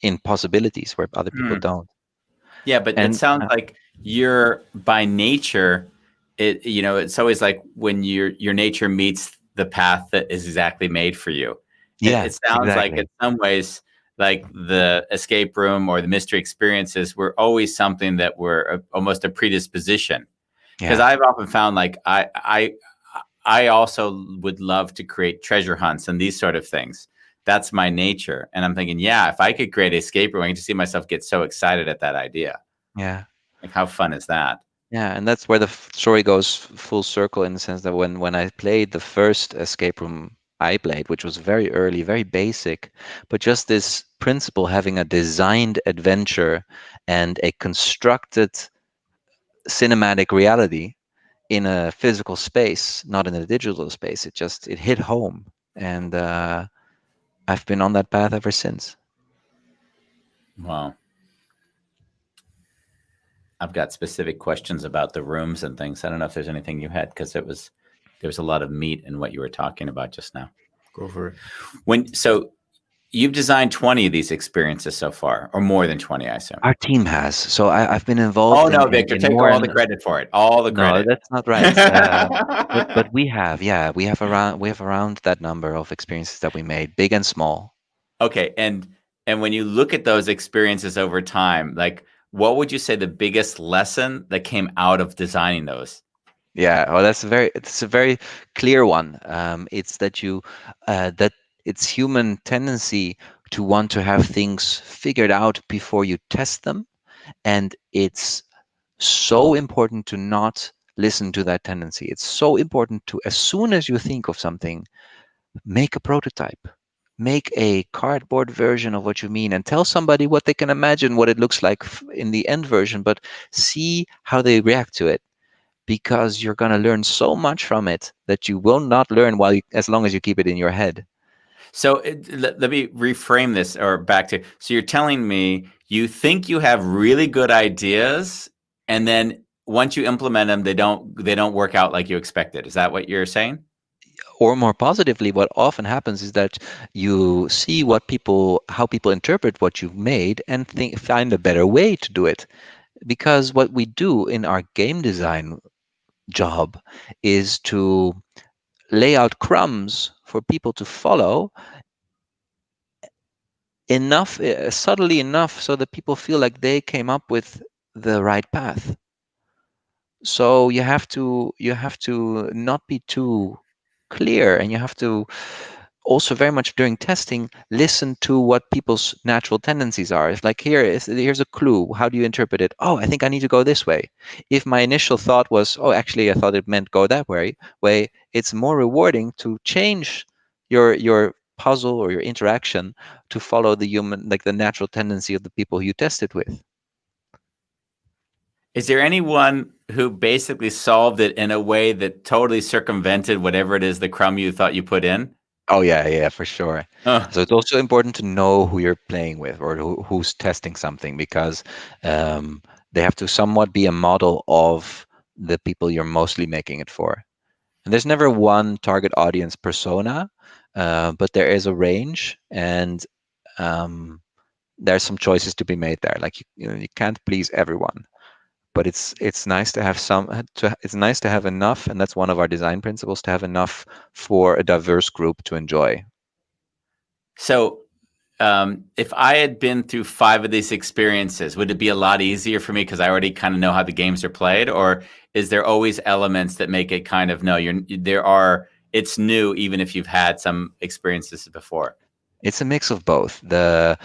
in possibilities where other people Hmm. don't. Yeah, but it And sounds like you're by nature, it's always like when your nature meets the path that is exactly made for you. yeah, It sounds like in exactly. some ways, like the escape room or the mystery experiences were always something that were almost a predisposition. Because Yeah, I've often found like I also would love to create treasure hunts and these sort of things. That's my nature. And I'm thinking, yeah, if I could create an escape room, I can just see myself get so excited at that idea. yeah. Like, how fun is that? Yeah, and that's where the story goes full circle, in the sense that when I played the first escape room I played, which was very early, very basic, but just this principle, having a designed adventure and a constructed cinematic reality in a physical space, not in a digital space, it hit home, and I've been on that path ever since. Wow. I've got specific questions about the rooms and things. I don't know if there's anything you had because there was a lot of meat in what you were talking about just now. Go for it. So you've designed 20 of these experiences so far, or more than 20, I assume. Our team has. So I've been Oh involved no, Victor, in take more. all the credit for it. All the No, credit. that's not right. But we have, yeah, we have around that number of experiences that we made, big and small. Okay, and when you look at those experiences over time, like what would you say the biggest lesson that came out of designing those? Yeah, well, it's a very clear one. It's that it's human tendency to want to have things figured out before you test them, and it's so important to not listen to that tendency. It's so important to, as soon as you think of something, make a prototype, make a cardboard version of what you mean, and tell somebody what they can imagine what it looks like in the end version, but see how they react to it, because you're going to learn so much from it that you will not learn as long as you keep it in your head. So let me reframe this or back to. So you're telling me you think you have really good ideas, and then once you implement them, they don't work out like you expected. Is that what you're saying? Or more positively, what often happens is that you see how people interpret what you've made and find a better way to do it. Because what we do in our game design job is to lay out crumbs for people to follow enough, subtly enough, so that people feel like they came up with the right path. So you have to not be too clear, and you have to also, very much during testing, listen to what people's natural tendencies are. It's like, here's a clue. How do you interpret it? Oh, I think I need to go this way. If my initial thought was, oh, actually I thought it meant go that way, it's more rewarding to change your puzzle or your interaction to follow the human, like the natural tendency of the people you tested with. Is there anyone who basically solved it in a way that totally circumvented whatever it is the crumb you thought you put in? Oh yeah, yeah, for sure. Uh, So it's also important to know who you're playing with, or who's testing something, because um, they have to somewhat be a model of the people you're mostly making it for. And there's never one target audience persona, but there is a range, and um, there's some choices to be made there. Like you can't please everyone, but it's nice to have it's nice to have enough, and that's one of our design principles, to have enough for a diverse group to enjoy. so if I had been through 5 of these experiences, would it be a lot easier for me because I already kind of know how the games are played, or is there always elements that make it kind of no? It's new even if you've had some experiences before. It's a mix of both. If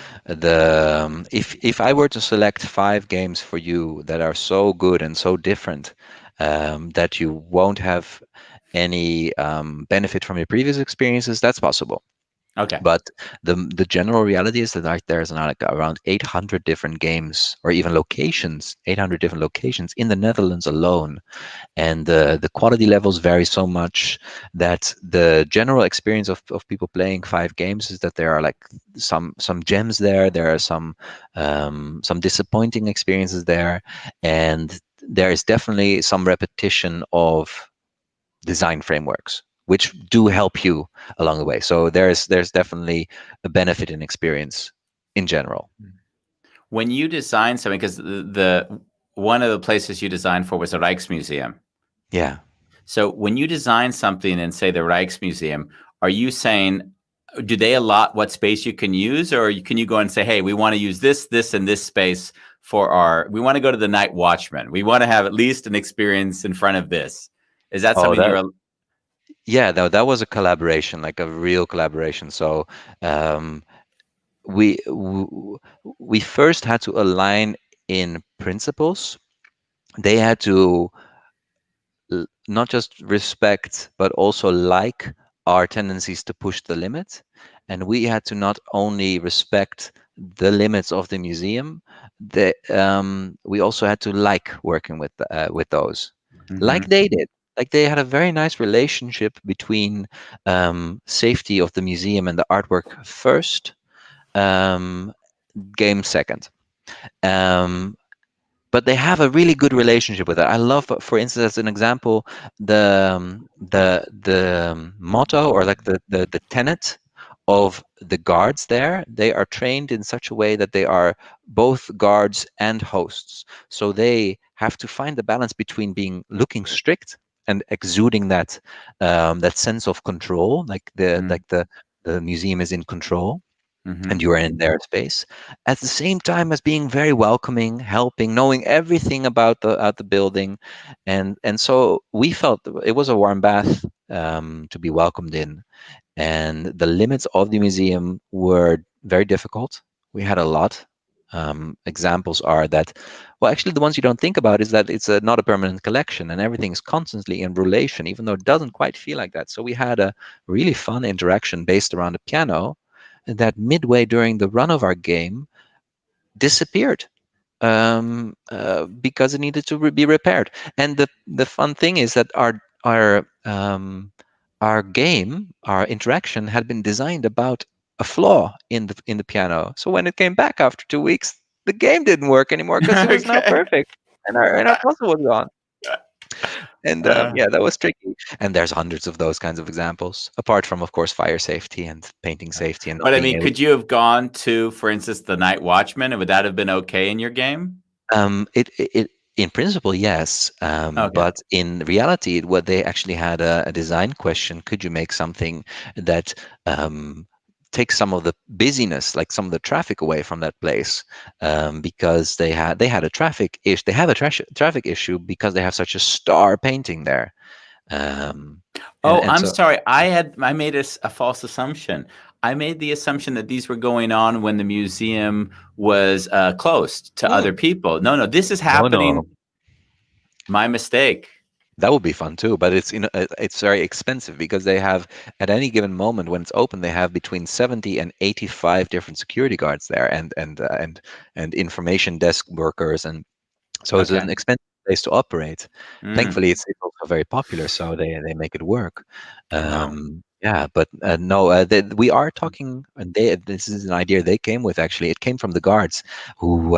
I were to select 5 games for you that are so good and so different, that you won't have any benefit from your previous experiences, that's possible. Okay. But the general reality is that like there's now like around 800 different games or even locations, 800 different locations in the Netherlands alone, and the quality levels vary so much that the general experience of people playing 5 games is that there are like some gems there, there are some disappointing experiences there, and there is definitely some repetition of design frameworks which do help you along the way. So there's definitely a benefit in experience in general. When you design something, because the one of the places you designed for was the Rijksmuseum. Yeah. So when you design something in, say, the Rijksmuseum, are you saying, do they allot what space you can use, or can you go and say, hey, we want to use this, this, and this space for we want to go to the Night Watchman. We want to have at least an experience in front of this. Is that Oh, something that you're? yeah, that was a collaboration, like a real collaboration. So um, we first had to align in principles. They had to not just respect but also like our tendencies to push the limit, and we had to not only respect the limits of the museum, we also had to like working with those, like Mhm. they did. Like they had a very nice relationship between safety of the museum and the artwork first, um, game second. Um, but they have a really good relationship with it. I love, for instance, as an example, the motto or like the tenet of the guards there. They are trained in such a way that they are both guards and hosts. So they have to find the balance between being looking strict and exuding that sense of control, like the museum is in control and Mhm. you are in their space, at the same time as being very welcoming, helping, knowing everything about the building, and so we felt it was a warm bath to be welcomed in, and the limits of the museum were very difficult. We had a lot. Examples are that, well, actually, the ones you don't think about is that it's not a permanent collection and everything is constantly in relation, even though it doesn't quite feel like that. So we had a really fun interaction based around a piano that midway during the run of our game disappeared because it needed to be repaired. And the fun thing is that our game, our interaction, had been designed about a flaw in the piano. So when it came back after 2 weeks, the game didn't work anymore because it was now Okay. perfect, and our puzzle was gone. And Uh, yeah, that was tricky. And there's hundreds of those kinds of examples, apart from, of course, fire safety and painting safety and not but I being mean, able. could you have gone to, for instance, the Night Watchman, and would that have been okay in your game? It in principle, yes, Okay. but in reality, what they actually had a design question: could you make something that takes some of the busyness, like some of the traffic, away from that place? Because they had a traffic issue. They have a traffic issue because they have such a star painting there, and Oh, and I'm so sorry. I made a false assumption. I made the assumption that these were going on when the museum was closed to other Mm, people. No, no, this is no, no. happening. My mistake. That would be fun too, but it's very expensive because they have at any given moment when it's open, they have between 70 and 85 different security guards there, and information desk workers, and so it's Okay. an expensive place to operate. Mm. Thankfully, it's also very popular, so they make it work. Wow. Yeah, but no, we are talking, and this is an idea they came with. Actually, it came from the guards who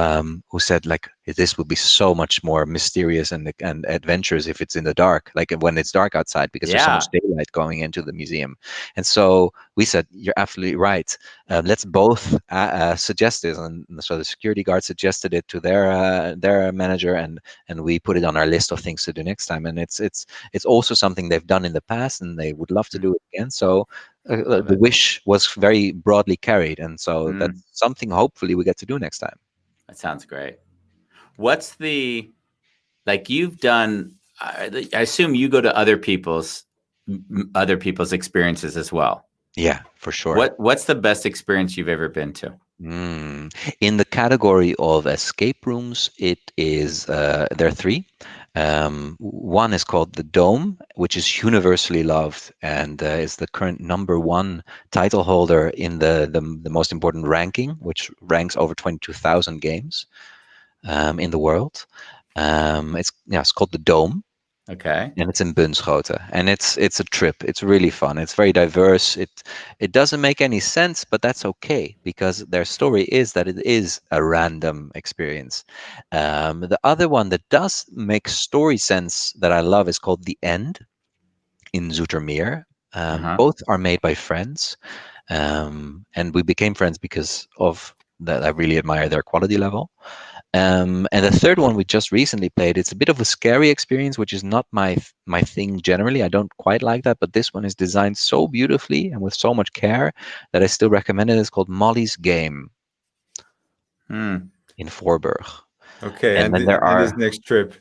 said like this would be so much more mysterious and adventurous if it's in the dark, like when it's dark outside, because there's so Yeah. much daylight going into the museum. And so we said, you're absolutely right. Let's both suggest this, and so the security guard suggested it to their manager, and we put it on our list of things to do next time. And it's also something they've done in the past, and they would love to Mm. do it again. So Love the it. wish was very broadly carried, and so Mm. that's something hopefully we get to do next time. That sounds great. What's the like you've done? I assume you go to other people's experiences as well. Yeah, for sure. What's the best experience you've ever been to? In the category of escape rooms, it is there are three. One is called The Dome, which is universally loved and is the current #1 title holder in the most important ranking, which ranks over 22,000 games in the world. It's called The Dome. Okay. And it's in Bunschoten, and it's a trip. It's really fun. It's very diverse. It doesn't make any sense, but that's okay because their story is that it is a random experience. The other one that does make story sense that I love is called The End in Zootermir. Uh-huh. Both are made by friends, and we became friends because of that. I really admire their quality level. And the third one we just recently played, it's a bit of a scary experience, which is not my thing generally. I don't quite like that, but this one is designed so beautifully and with so much care that I still recommend it. It's called Molly's Game Hmm. in Voorburg. Okay, And then there and this are, next trip.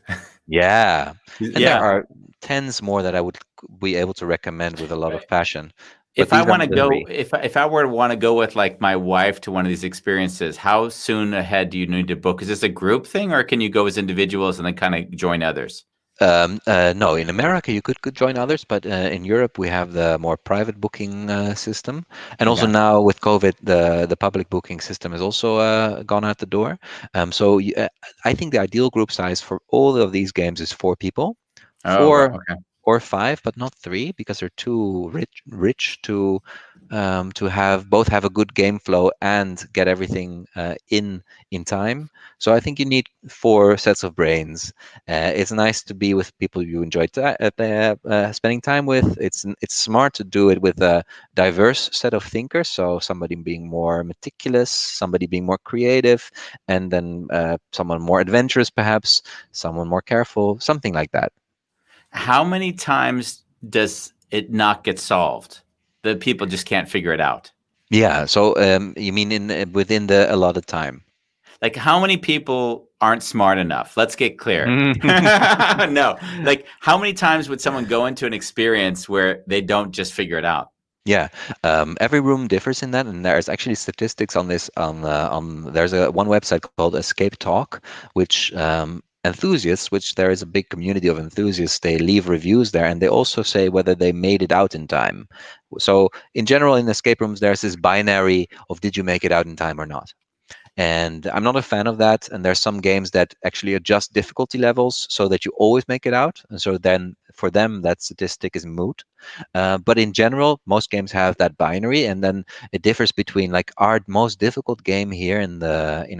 yeah, and there Yeah. are tens more that I would be able to recommend with a lot of passion. But If I these are want to the go, three. if I were to want to go with like my wife to one of these experiences, how soon ahead do you need to book? Is this a group thing, or can you go as individuals and then kind of join others? No, in America you could join others, but in Europe we have the more private booking system, and also Okay. now with COVID, the public booking system has also gone out the door. I think the ideal group size for all of these games is 4 people, Oh, wow. four Okay. or five, but not three because they're too rich to have both have a good game flow and get everything in time. So I think you need 4 sets of brains. It's nice to be with people you enjoy spending time with. It's smart to do it with a diverse set of thinkers. So somebody being more meticulous, somebody being more creative, and then someone more adventurous, perhaps someone more careful, something like that. How many times does it not get solved? The people just can't figure it out. Yeah. So you mean in within the allotted time? Like, how many people aren't smart enough? Let's get clear. No, like, how many times would someone go into an experience where they don't just figure it out? Yeah, every room differs in that, and there's actually statistics on this. On there's one website called Escape Talk, which enthusiasts, which there is a big community of enthusiasts, they leave reviews there, and they also say whether they made it out in time. So in general, in escape rooms, there's this binary of did you make it out in time or not. And I'm not a fan of that. And there's some games that actually adjust difficulty levels so that you always make it out. And so then for them, that statistic is moot. But in general, most games have that binary, and then it differs between like our most difficult game here in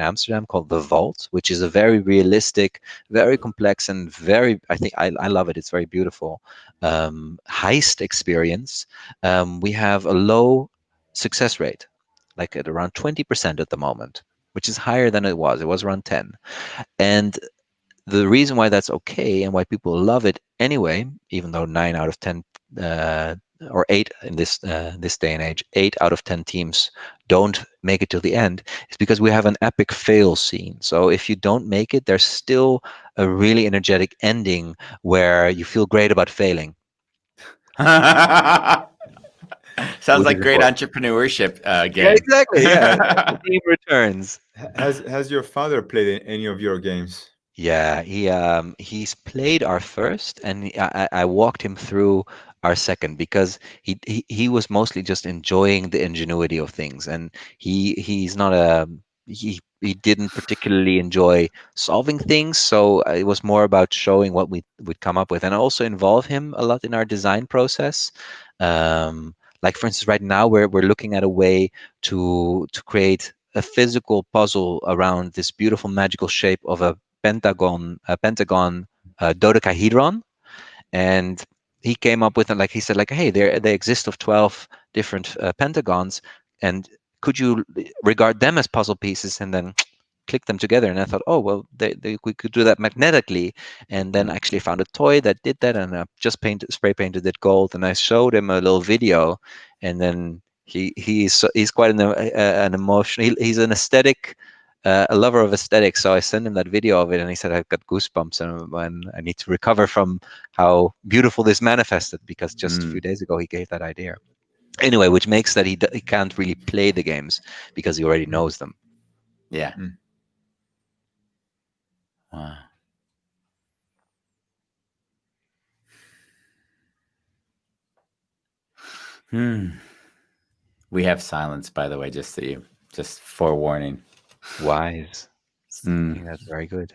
Amsterdam called The Vault, which is a very realistic, very complex, and very I love it. It's very beautiful heist experience. We have a low success rate, like at around 20% at the moment, which is higher than it was. It was around 10. And the reason why that's okay and why people love it anyway, even though 9 out of 10 uh, or 8 in this day and age, 8 out of 10 teams don't make it till the end, is because we have an epic fail scene. So if you don't make it, there's still a really energetic ending where you feel great about failing, Sounds which like is great important. entrepreneurship Yeah, game. exactly. Yeah, the team returns. Has your father played any of your games? Yeah, he's played our first, and I walked him through our second because he was mostly just enjoying the ingenuity of things, and he's not a he didn't particularly enjoy solving things, so it was more about showing what we'd come up with, and also involve him a lot in our design process. Like for instance, right now we're looking at a way to create a physical puzzle around this beautiful magical shape of a pentagon dodecahedron, and he came up with it. Like he said, like, hey, they exist of 12 different pentagons, and could you regard them as puzzle pieces and then click them together? And I thought, oh well, we could do that magnetically, and then actually found a toy that did that, and spray painted it gold, and I showed him a little video, and then he's quite an emotion. He's an aesthetic. A lover of aesthetics, so I sent him that video of it, and he said, "I've got goosebumps, and I need to recover from how beautiful this manifested because just a few Mm, days ago he gave that idea." Anyway, which makes that he can't really play the games because he already knows them. yeah. Mm. Wow. Hmm. We have silence, by the way, just so you, just forewarning. Wise. I Mm. think that's very good.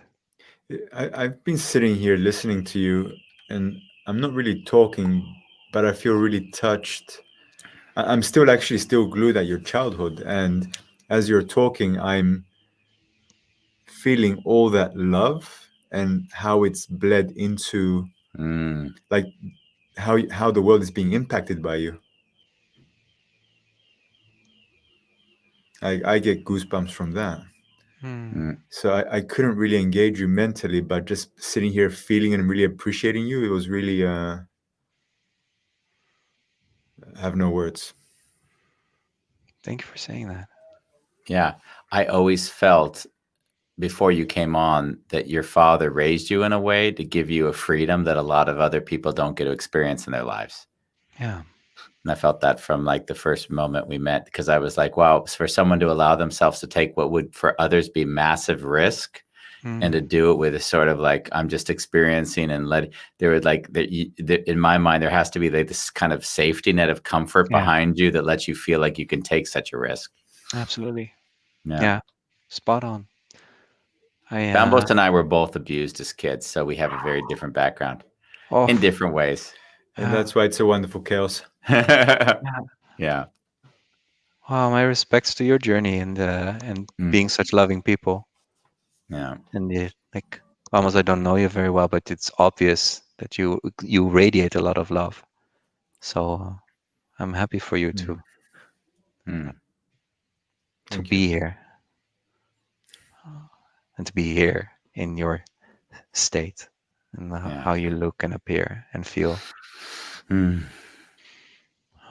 I've been sitting here listening to you, and I'm not really talking, but I feel really touched. I'm still actually still glued at your childhood, and as you're talking, I'm feeling all that love and how it's bled into, Mm. like, how the world is being impacted by you. I get goosebumps from that. Hmm. Mm. So I couldn't really engage you mentally, but just sitting here feeling and really appreciating you, it was really I have no words. Thank you for saying that. Yeah. I always felt before you came on that your father raised you in a way to give you a freedom that a lot of other people don't get to experience in their lives. Yeah. And I felt that from like the first moment we met, because I was like, wow, for someone to allow themselves to take what would for others be massive risk and to Hmm. do it with a sort of like, I'm just experiencing and let there would like in my mind, there has to be like this kind of safety net of comfort Yeah. behind you that lets you feel like you can take such a risk. Absolutely. Yeah. Yeah. Spot on. I Bambos and I were both abused as kids, so we have a very different background oh in different ways. And that's why it's a wonderful chaos. yeah. Yeah. Wow, my respects to your journey and Mm. being such loving people. Yeah. And like almost I don't know you very well, but it's obvious that you radiate a lot of love. So I'm happy for you Mm. Mm. to Thank you. be here and to be here in your state and Yeah. how you look and appear and feel. Mm.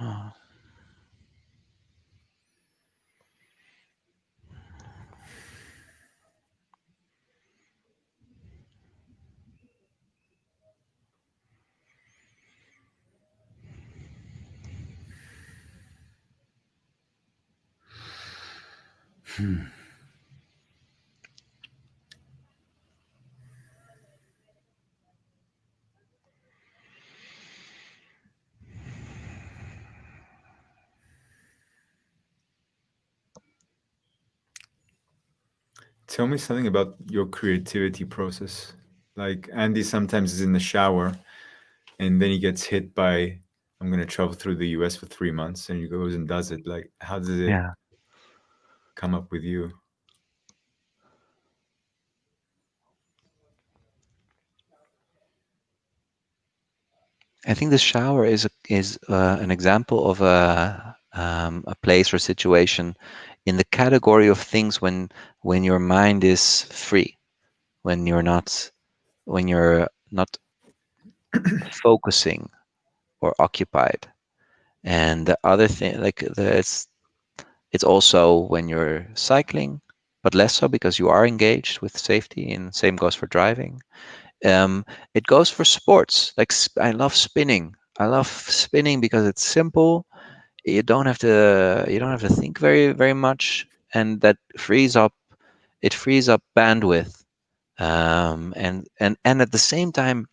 Oh, Hmm. Tell me something about your creativity process. Like Andy sometimes is in the shower and then he gets hit by, I'm going to travel through the US for 3 months, and he goes and does it. Like, how does it yeah. come up with you? I think the shower is an example of a place or situation in the category of things when your mind is free, when you're not focusing or occupied. And the other thing, like it's also when you're cycling, but less so because you are engaged with safety, and same goes for driving. Um, it goes for sports. Like I love spinning. I love spinning because it's simple. You don't have to think very much, and that frees up. It frees up bandwidth, and at the same time,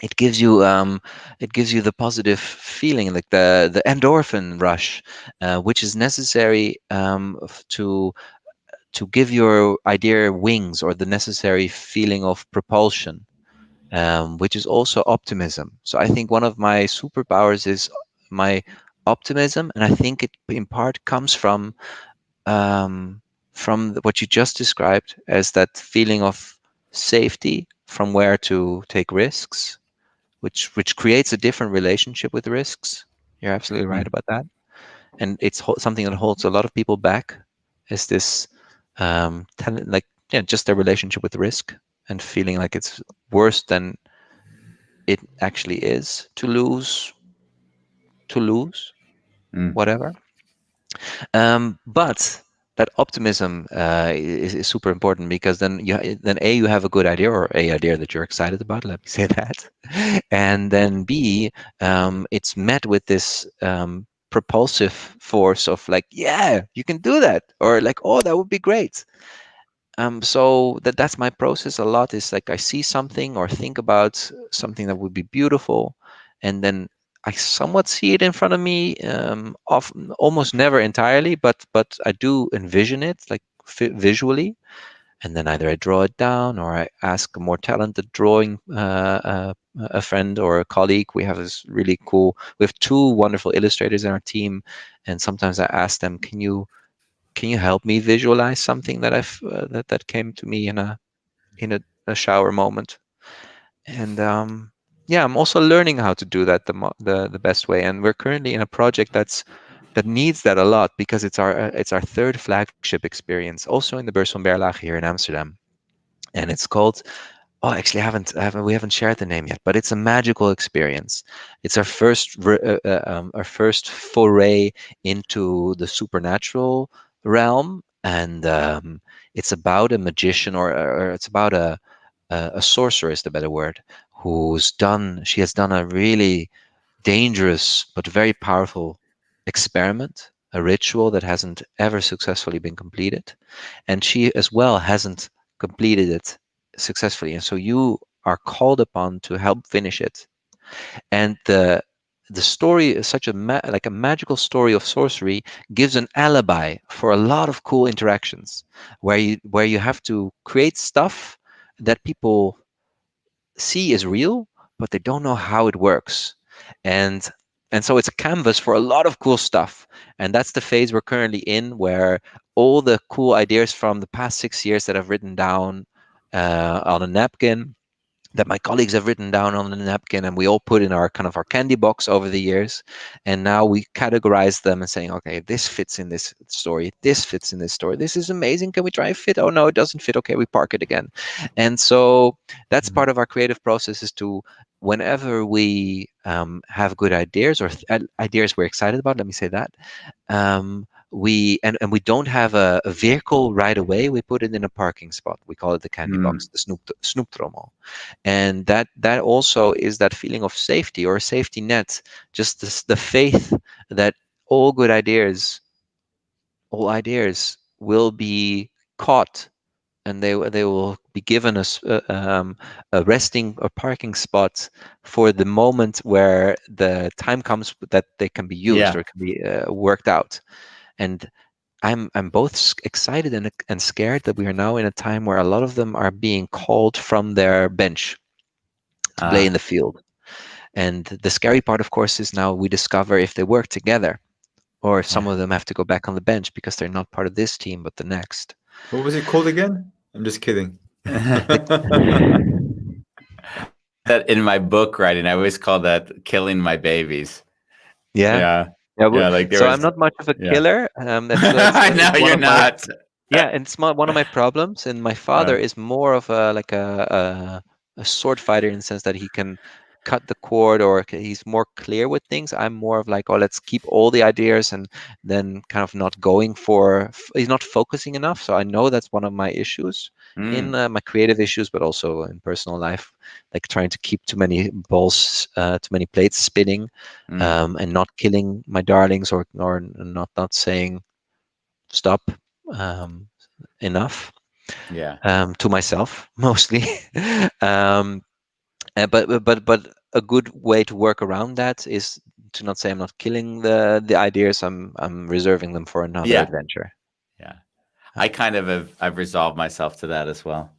it gives you the positive feeling, like the endorphin rush, which is necessary to give your idea wings, or the necessary feeling of propulsion, which is also optimism. So I think one of my superpowers is my optimism, and I think it in part comes um, from what you just described as that feeling of safety, from where to take risks, which creates a different relationship with risks. You're absolutely right Mm. about that, and it's something that holds a lot of people back. Is this like, yeah, just their relationship with risk, and feeling like it's worse than it actually is to lose Mm. whatever. But that optimism is super important, because then A, you have a good idea, or a idea that you're excited about. Let me say that, and then B, it's met with this propulsive force of like, yeah, you can do that, or like, oh, that would be great. So that's my process a lot. Is like I see something or think about something that would be beautiful, and then I somewhat see it in front of me, often, almost never entirely, but I do envision it like visually, and then either I draw it down or I ask a more talented drawing a friend or a colleague. We have this really cool. We have two wonderful illustrators in our team, and sometimes I ask them, "Can you help me visualize something that that came to me in a shower moment?" And yeah, I'm also learning how to do that the best way. And we're currently in a project that needs that a lot, because it's our third flagship experience, also in the Beurs van Berlage here in Amsterdam, and it's called. Oh, actually, we haven't shared the name yet, but it's a magical experience. It's our first foray into the supernatural realm, and it's about a magician, or it's about a sorcerer is the better word, she has done a really dangerous but very powerful experiment, a ritual that hasn't ever successfully been completed, and she as well hasn't completed it successfully, and so you are called upon to help finish it. And the story is such like a magical story of sorcery, gives an alibi for a lot of cool interactions, where you have to create stuff that people see is real, but they don't know how it works. And so it's a canvas for a lot of cool stuff. And that's the phase we're currently in, where all the cool ideas from the past 6 years that I've written down on a napkin, that my colleagues have written down on the napkin, and we all put in our candy box over the years, and now we categorize them and saying, okay, this fits in this story, this fits in this story, this is amazing, can we try fit? Oh no, it doesn't fit. Okay, we park it again. And so that's part of our creative process, is to, whenever we have good ideas, or ideas we're excited about, let me say that, we don't have a vehicle right away, we put it in a parking spot. We call it the candy box, the snoeptrommel. And that also is that feeling of safety, or a safety net, just the faith that all good ideas, all ideas will be caught, and they will be given a resting or parking spot for the moment where the time comes that they can be used, or can be worked out. And I'm both excited and scared that we are now in a time where a lot of them are being called from their bench to play in the field. And the scary part, of course, is now we discover if they work together, or if some of them have to go back on the bench because they're not part of this team but the next. What was it called again? I'm just kidding. That in my book writing, I always call that killing my babies. Yeah. Like so I'm not much of a killer. That's I know you're not. And it's one of my problems. And my father is more of a sword fighter, in the sense that he can cut the cord, or he's more clear with things. I'm more of like, oh, let's keep all the ideas, and then kind of not going for, he's not focusing enough. So I know that's one of my issues in my creative issues, but also in personal life, like trying to keep too many balls, too many plates spinning, and not killing my darlings, or not saying stop enough. To myself mostly. But a good way to work around that is to not say I'm not killing the ideas. I'm reserving them for another adventure. I kind of I've resolved myself to that as well.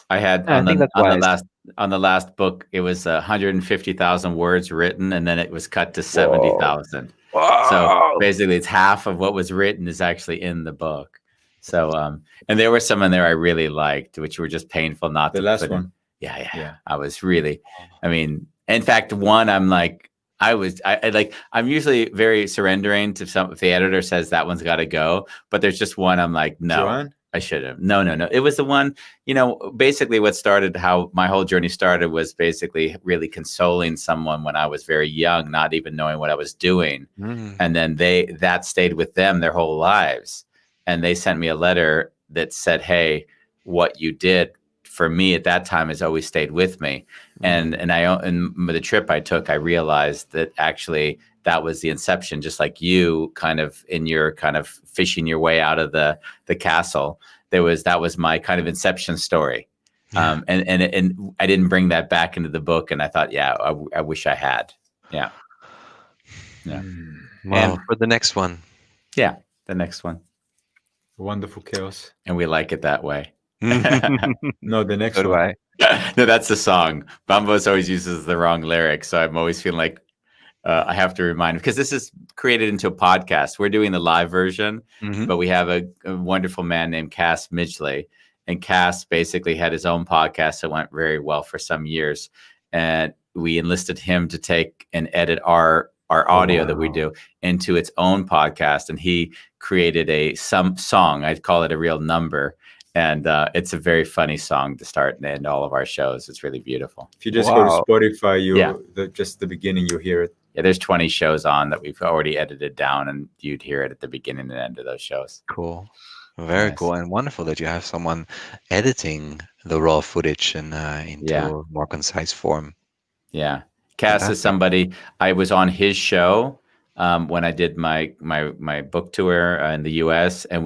I had on the last book, it was 150,000 words written, and then it was cut to 70,000. So basically, it's half of what was written is actually in the book. So and there were some in there I really liked, which were just painful not to. The last one. Yeah. I was really, I mean, in fact, one I'm like, I'm usually very surrendering to some. If the editor says that one's got to go, but there's just one I'm like, no. Joanne? I should have. No. It was the one, basically what started, how my whole journey started, was basically really consoling someone when I was very young, not even knowing what I was doing. And then that stayed with them their whole lives. And they sent me a letter that said, hey, what you did for me at that time has always stayed with me. And the trip I took, I realized that actually that was the inception, just like you kind of in your kind of fishing your way out of the castle. That was my kind of inception story. And I didn't bring that back into the book. And I thought, I wish I had. Yeah. Yeah. Well, And- for the next one. Yeah. The next one. Wonderful chaos. And we like it that way. No, the next So do one. I. No, that's the song. Bambos always uses the wrong lyrics. So I'm always feeling like I have to remind, because this is created into a podcast. We're doing the live version, but we have a wonderful man named Cass Midgley. And Cass basically had his own podcast that went very well for some years. And we enlisted him to take and edit our audio that we do into its own podcast. And he created some song. I'd call it a real number. And it's a very funny song to start and end all of our shows. It's really beautiful. If you just go to Spotify, just the beginning, you hear it. Yeah, there's 20 shows on that we've already edited down, and you'd hear it at the beginning and end of those shows. Cool. Very cool and wonderful that you have someone editing the raw footage and into a more concise form. Yeah. Cass is somebody, I was on his show when I did my book tour in the US, and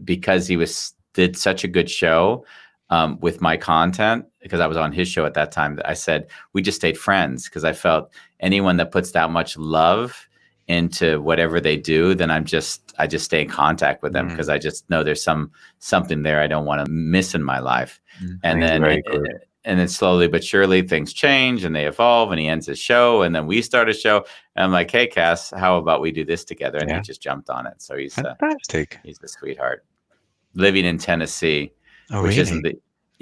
because he did such a good show with my content, because I was on his show at that time, I said we just stayed friends, because I felt anyone that puts that much love into whatever they do, then I just stay in contact with them, because I just know there's something there I don't want to miss in my life. And then slowly but surely things change and they evolve, and he ends his show, and then we start a show, and I'm like, hey Cass, how about we do this together? And he just jumped on it. So he's fantastic. He's a sweetheart, living in Tennessee, which really? Isn't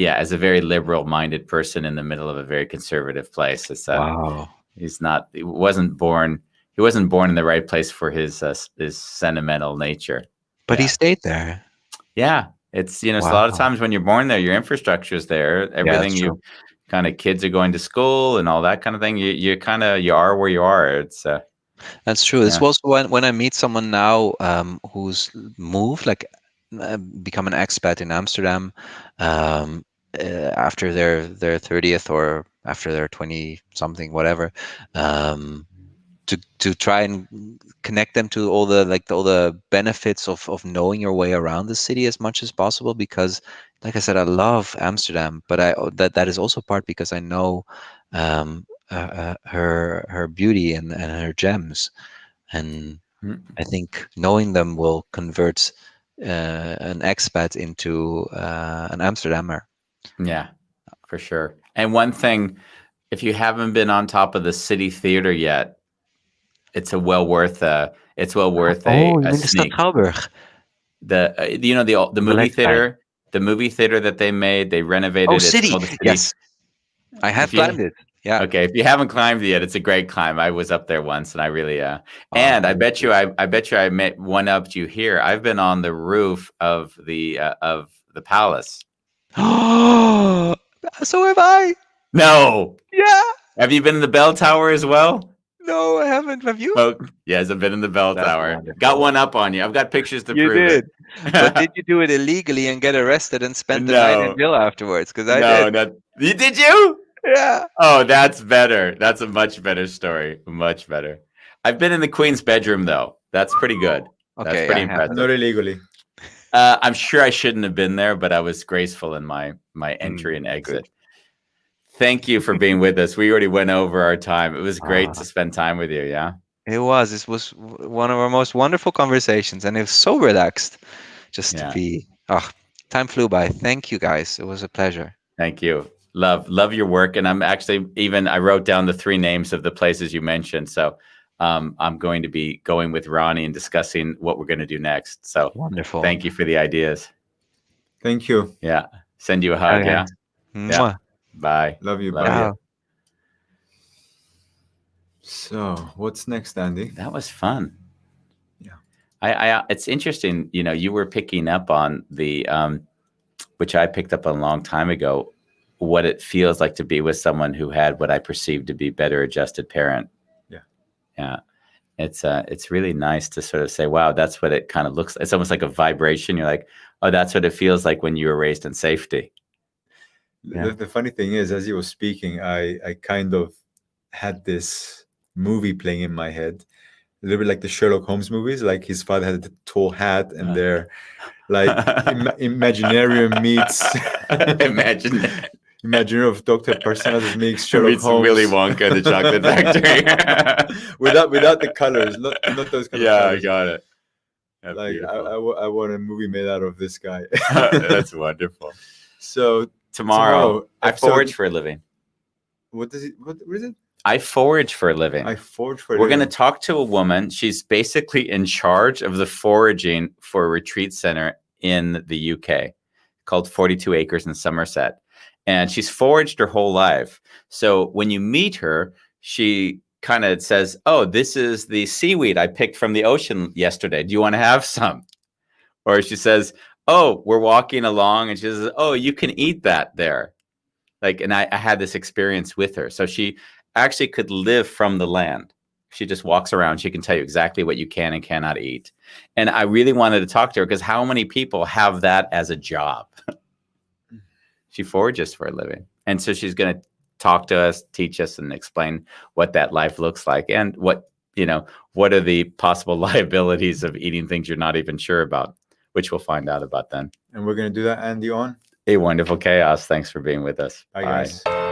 as a very liberal minded person in the middle of a very conservative place. It's he wasn't born in the right place for his sentimental nature. But he stayed there. Yeah. It's, it's a lot of times when you're born there, your infrastructure is there. Everything kids are going to school and all that kind of thing. You are where you are. It's that's true. It's also when I meet someone now who's moved, like become an expat in Amsterdam after their 30th or after their 20 something, whatever, to try and connect them to all the benefits of knowing your way around the city as much as possible, because like I said, I love Amsterdam, but that is also part because I know her beauty and her gems, and I think knowing them will convert an expat into an Amsterdammer. Yeah, for sure. And one thing, if you haven't been on top of the City Theater yet, it's well worth a sneak. The movie theater, the movie theater that they made, they renovated. Oh, City. Yes, I have climbed it. Yeah. Okay. If you haven't climbed it yet, it's a great climb. I was up there once, and I really and I bet you I met one-upped you here. I've been on the roof of the palace. Oh, so have I. No. Yeah. Have you been in the bell tower as well? No, I haven't. Have you? Oh, yes, I've been in the bell tower. Wonderful. Got one up on you. I've got pictures to prove it. it. But did you do it illegally and get arrested and spend the night in jail afterwards? Because I did. Did you? Yeah. Oh, that's better. That's a much better story. Much better. I've been in the Queen's bedroom, though. That's pretty good. Okay, that's pretty impressive. Not illegally. I'm sure I shouldn't have been there, but I was graceful in my entry and exit. Good. Thank you for being with us. We already went over our time. It was great to spend time with you. Yeah. It was. This was one of our most wonderful conversations, and it was so relaxed just to be. Oh, time flew by. Thank you, guys. It was a pleasure. Thank you. Love your work. And I'm actually I wrote down the 3 names of the places you mentioned. So I'm going to be going with Ronnie and discussing what we're going to do next. So wonderful. Thank you for the ideas. Thank you. Yeah. Send you a hug. Yeah. Yeah. Bye. Love you. Love bye. you. So what's next, Andy? That was fun. Yeah. I it's interesting, you were picking up on the which I picked up on a long time ago, what it feels like to be with someone who had what I perceived to be better adjusted parent. Yeah. Yeah. It's really nice to sort of say, wow, that's what it kind of looks like. It's almost like a vibration. You're like, oh, that's what it feels like when you were raised in safety. Yeah. The funny thing is, as you were speaking, I kind of had this movie playing in my head, a little bit like the Sherlock Holmes movies. Like his father had a tall hat, and they're like Imaginarium meets Imagine if Dr. Parcells makes Sherlock Meets Holmes. Willy Wonka, the chocolate factory. without the colors, not those kind of Yeah, I colors. got it. That's Like beautiful. I want a movie made out of this guy. That's wonderful. So Tomorrow, I episode- forage for a living. what is it? I forage for a living. I forge for. We're going to talk to a woman. She's basically in charge of the foraging for a retreat center in the UK called 42 Acres in Somerset. And she's foraged her whole life. So when you meet her, she kind of says, oh, this is the seaweed I picked from the ocean yesterday. Do you want to have some? Or she says, oh, we're walking along and she says, oh, you can eat that there. Like, and I had this experience with her. So she actually could live from the land. She just walks around. She can tell you exactly what you can and cannot eat. And I really wanted to talk to her because how many people have that as a job? She forages for a living. And so she's going to talk to us, teach us, and explain what that life looks like and what are the possible liabilities of eating things you're not even sure about, which we'll find out about then. And we're going to do that, Andy, on A Wonderful Chaos. Thanks for being with us. Bye, guys.